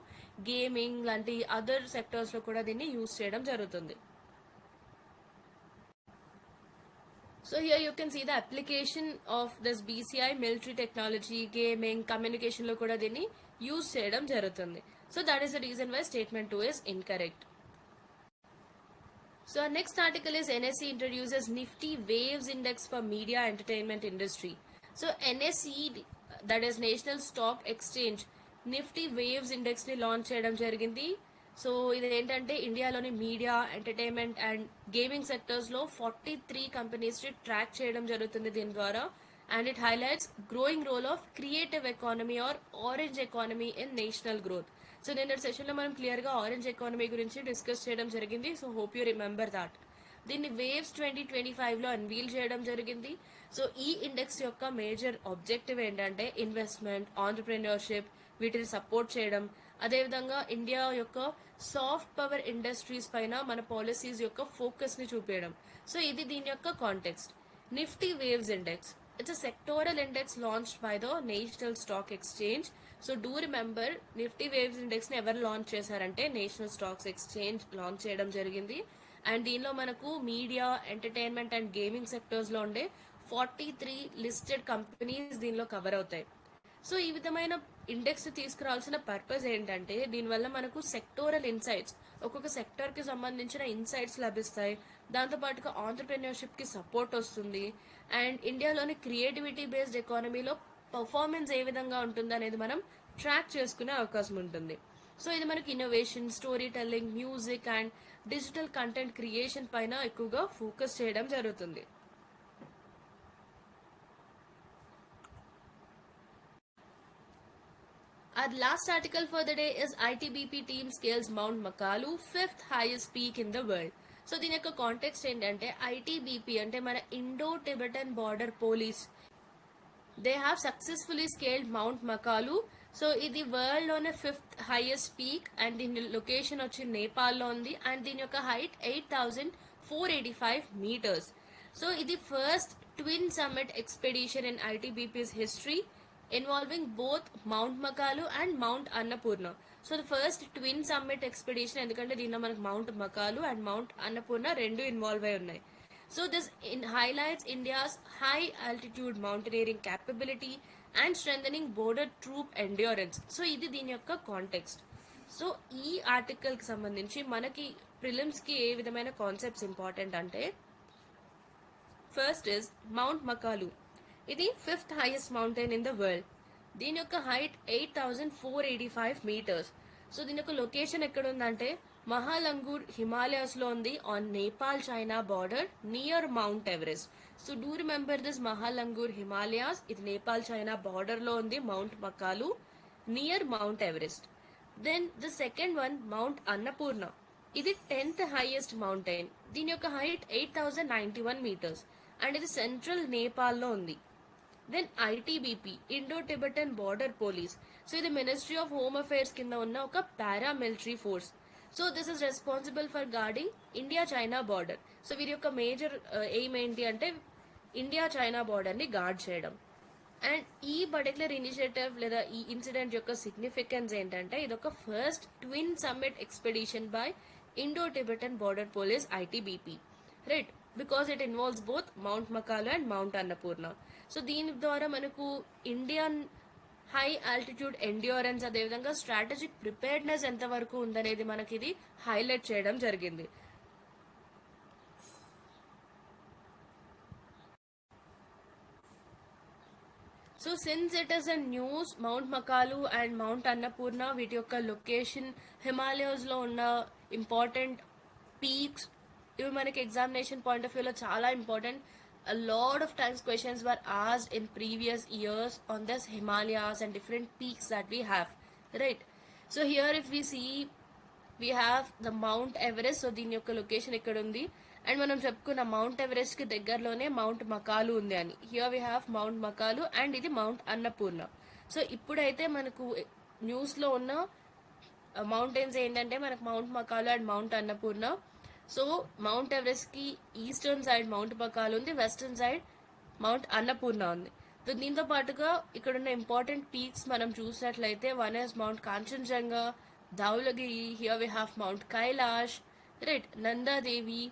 గేమింగ్ లాంటి అదర్ సెక్టర్స్ లో కూడా దీన్ని యూజ్ చేయడం జరుగుతుంది. So here you can see the application of this BCI, military technology, gaming, communication లో కూడా దీన్ని యూజ్ చేయడం జరుగుతుంది. So that is the reason why statement 2 is incorrect. So our next article is NSE introduces Nifty Waves Index for Media Entertainment Industry. So NSE, that is National Stock Exchange, Nifty Waves Index ని లాంచ్ చేయడం జరిగింది. సో ఇది ఏంటంటే ఇండియాలోని media, entertainment and gaming sectors లో 43 కంపెనీస్ ని ట్రాక్ చేయడం జరుగుతుంది దీని ద్వారా. And it highlights growing role of creative economy or orange economy in national growth. So నిన్న సెషన్ లో మనం క్లియర్ గా ఆరెంజ్ ఎకానమీ గురించి డిస్కస్ చేయడం జరిగింది. So hope you remember that. దీన్ని వేవ్స్ 2025 లో అన్వీల్ చేయడం జరిగింది. సో ఈ ఇండెక్స్ యొక్క మేజర్ ఆబ్జెక్టివ్ ఏంటంటే ఇన్వెస్ట్మెంట్, ఆంటర్ప్రెన్యూర్షిప్, వీటిని సపోర్ట్ చేయడం, అదేవిధంగా ఇండియా యొక్క సాఫ్ట్ పవర్ ఇండస్ట్రీస్ పైన మన పాలసీస్ యొక్క ఫోకస్ ని చూపించడం. సో ఇది దీని యొక్క context. Nifty waves index, it's a sectoral index launched by the national stock exchange. So do remember, Nifty waves index ని ఎవరు లాంచ్ చేశారంటే నేషనల్ స్టాక్స్ ఎక్స్చేంజ్ లాంచ్ చేయడం జరిగింది. అండ్ దీనిలో మనకు media, entertainment and gaming sectors లో ఉండే 43 లిస్టెడ్ కంపెనీస్ దీనిలో కవర్ అవుతాయి. సో ఈ విధమైన ఇండెక్స్ తీసుకురావాల్సిన పర్పస్ ఏంటంటే దీనివల్ల మనకు సెక్టోరల్ ఇన్సైట్స్, ఒక్కొక్క సెక్టర్ కి సంబంధించిన ఇన్సైట్స్ లభిస్తాయి. దాంతోపాటుగా ఆంటర్ప్రెన్యూర్షిప్ కి సపోర్ట్ వస్తుంది. అండ్ ఇండియాలోని క్రియేటివిటీ బేస్డ్ ఎకానమీలో పర్ఫార్మెన్స్ ఏ విధంగా ఉంటుంది అనేది మనం ట్రాక్ చేసుకునే అవకాశం ఉంటుంది. సో ఇది మనకి innovation, story telling, music and digital content creation పైన ఎక్కువగా ఫోకస్ చేయడం జరుగుతుంది. Our last article for the day is ITBP team scales Mount Makalu, fifth highest peak in the world. So దీని యొక్క కాంటెక్స్ట్ ఏంటంటే ఐటీబీపీ అంటే మన Indo Tibetan border police, they have successfully scaled mount Makalu. So ఇది వరల్డ్ లోనే ఫిఫ్త్ హైయెస్ట్ పీక్ అండ్ దీని లొకేషన్ వచ్చి నేపాల్లో ఉంది అండ్ దీని యొక్క హైట్ 8,485 meters. సో ఇది first twin summit expedition in ITBP's history involving both mount Makalu and mount Annapurna. So the first twin summit expedition, ఎందుకంటే దీనిలో మనకు mount Makalu and mount Annapurna రెండు ఇన్వాల్వ్ అయి ఉన్నాయి. So this highlights India's high altitude mountaineering capability and strengthening border troop endurance. So ఇది దీని యొక్క కాంటెక్స్ట్. సో ఈ ఆర్టికల్ కి సంబంధించి మనకి ప్రిలిమ్స్ కి ఏ విధమైన కాన్సెప్ట్స్ ఇంపార్టెంట్ అంటే, ఫస్ట్ ఇస్ మౌంట్ మకాలు. ఇది fifth highest mountain in the world. దీని యొక్క హైట్ 8,485 meters. సో దీని యొక్క లొకేషన్ ఎక్కడ ఉందంటే మహాలంగూర్ హిమాలయాస్ లో ఉంది, on Nepal China border near mount Everest. So do remember this Mahalangur Himalayas, ఇది నేపాల్ చైనా బార్డర్ లో ఉంది mount Makalu near mount Everest. Then the second one mount Annapurna, ఇది 10th హైయెస్ట్ మౌంటైన్. దీని యొక్క హైట్ 8,091 meters అండ్ ఇది సెంట్రల్ నేపాల్లో ఉంది. Then ITBP, Indo Tibetan border police. So ఇది మినిస్ట్రీ ఆఫ్ హోమ్ అఫైర్స్ కింద ఉన్న ఒక paramilitary force. So this is responsible for guarding India China border. So వీరి యొక్క మేజర్ ఎయిమ్ ఏంటి అంటే ఇండియా చైనా బార్డర్ ని గార్డ్ చేయడం. అండ్ ఈ పర్టికులర్ ఇనిషియేటివ్ లేదా ఈ ఇన్సిడెంట్ యొక్క సిగ్నిఫికెన్స్ ఏంటంటే ఇదొక first twin summit expedition by Indo Tibetan border police ITBP, right, because it involves both mount Makalu and mount Annapurna. So దీని ద్వారా మనకు ఇండియన్ హై ఆల్టిట్యూడ్ ఎండ్యూరెన్స్, అదేవిధంగా స్ట్రాటజిక్ ప్రిపేర్డ్నెస్ ఎంతవరకు ఉందనేది మనకి ఇది హైలైట్ చేయడం జరిగింది. So since it is a news, mount Makalu and mount Annapurna వీటి యొక్క లొకేషన్ హిమాలయాస్ లో ఉన్న ఇంపార్టెంట్ పీక్స్, ఇవి మనకి ఎగ్జామినేషన్ పాయింట్ ఆఫ్ వ్యూలో చాలా important. A lot of times questions were asked in previous years on this Himalayas and different peaks that we have, right? So here if we see, we have the Mount Everest. So దీని యొక్క లొకేషన్ ఇక్కడ ఉంది అండ్ మనం చెప్పుకున్న మౌంట్ ఎవరెస్ట్ కి దగ్గరలోనే మౌంట్ మకాలు ఉంది అని. Here we have mount Makalu and ఇది మౌంట్ అన్నపూర్ణ. సో ఇప్పుడైతే మనకు న్యూస్ లో ఉన్న మౌంటైన్స్ ఏంటంటే మనకు mount Makalu and mount Annapurna. So mount Everest కి ఈస్టర్న్ సైడ్ మౌంట్ మకాలు ఉంది, వెస్టర్న్ సైడ్ మౌంట్ అన్నపూర్ణ ఉంది. దీంతో పాటుగా ఇక్కడ ఉన్న ఇంపార్టెంట్ పీక్స్ మనం చూసినట్లయితే one is mount Kanchenjunga, Dhaulagiri, here we have mount Kailash, right, Nanda Devi,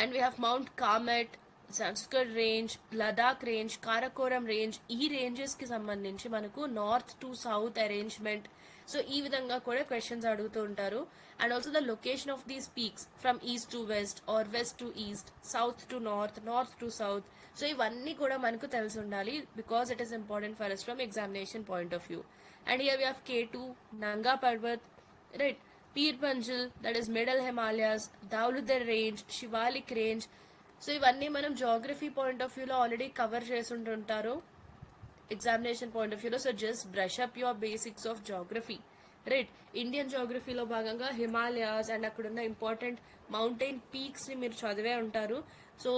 and we have mount Kamet, Zanskar range, Ladakh range, Karakoram range. ఈ రేంజెస్ కి సంబంధించి మనకు north to south arrangement, so ఈ విధంగా కూడా క్వశ్చన్స్ అడుగుతూ ఉంటారు. And also the location of these peaks from east to west or west to east, south to north, north to south. So ఇవన్నీ కూడా మనకు తెలిసి ఉండాలి because it is important for us from examination point of view. And here we have K2, Nanga Parbat, right, Pir Panjal, that is middle Himalayas, Dhauladhar range, Shivalik range. So ఇవన్నీ మనం జాగ్రఫీ పాయింట్ ఆఫ్ వ్యూలో ఆల్రెడీ కవర్ చేసి ఉంటుంటారు ఎగ్జామినేషన్ పాయింట్ ఆఫ్ వ్యూలో. So just brush up your basics of geography, right. Indian జాగ్రఫీలో భాగంగా హిమాలయాస్ అండ్ అక్కడున్న ఇంపార్టెంట్ మౌంటైన్ పీక్స్ ని మీరు చదివే ఉంటారు. సో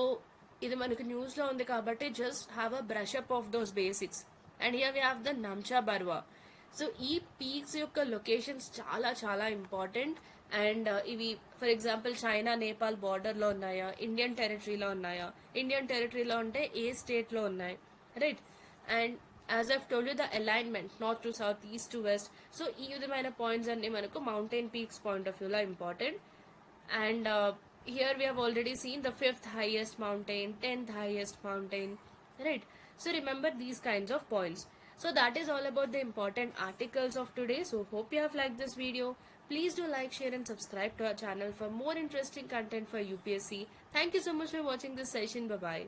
ఇది మనకు న్యూస్ లో ఉంది కాబట్టి just have a brush up of those basics. And here we have the Namcha Barwa. So ఈ పీక్స్ యొక్క లొకేషన్స్ చాలా చాలా ఇంపార్టెంట్. అండ్ ఇవి for example China Nepal border లో ఉన్నాయా, ఇండియన్ టెరిటరీలో ఉన్నాయా, ఇండియన్ టెరిటరీలో ఉంటే ఏ స్టేట్ లో ఉన్నాయి, right. And as I've told you the alignment north to south, east to west. So ఈ విధమైన పాయింట్స్ అన్ని మనకు మౌంటైన్ పీక్స్ పాయింట్ ఆఫ్ వ్యూలో important. And here we have already seen the 5th highest mountain, 10th highest mountain, right? So remember these kinds of points. So that is all about the important articles of today. So hope you have liked this video. Please do like, share and subscribe to our channel for more interesting content for UPSC. Thank you so much for watching this session. Bye bye.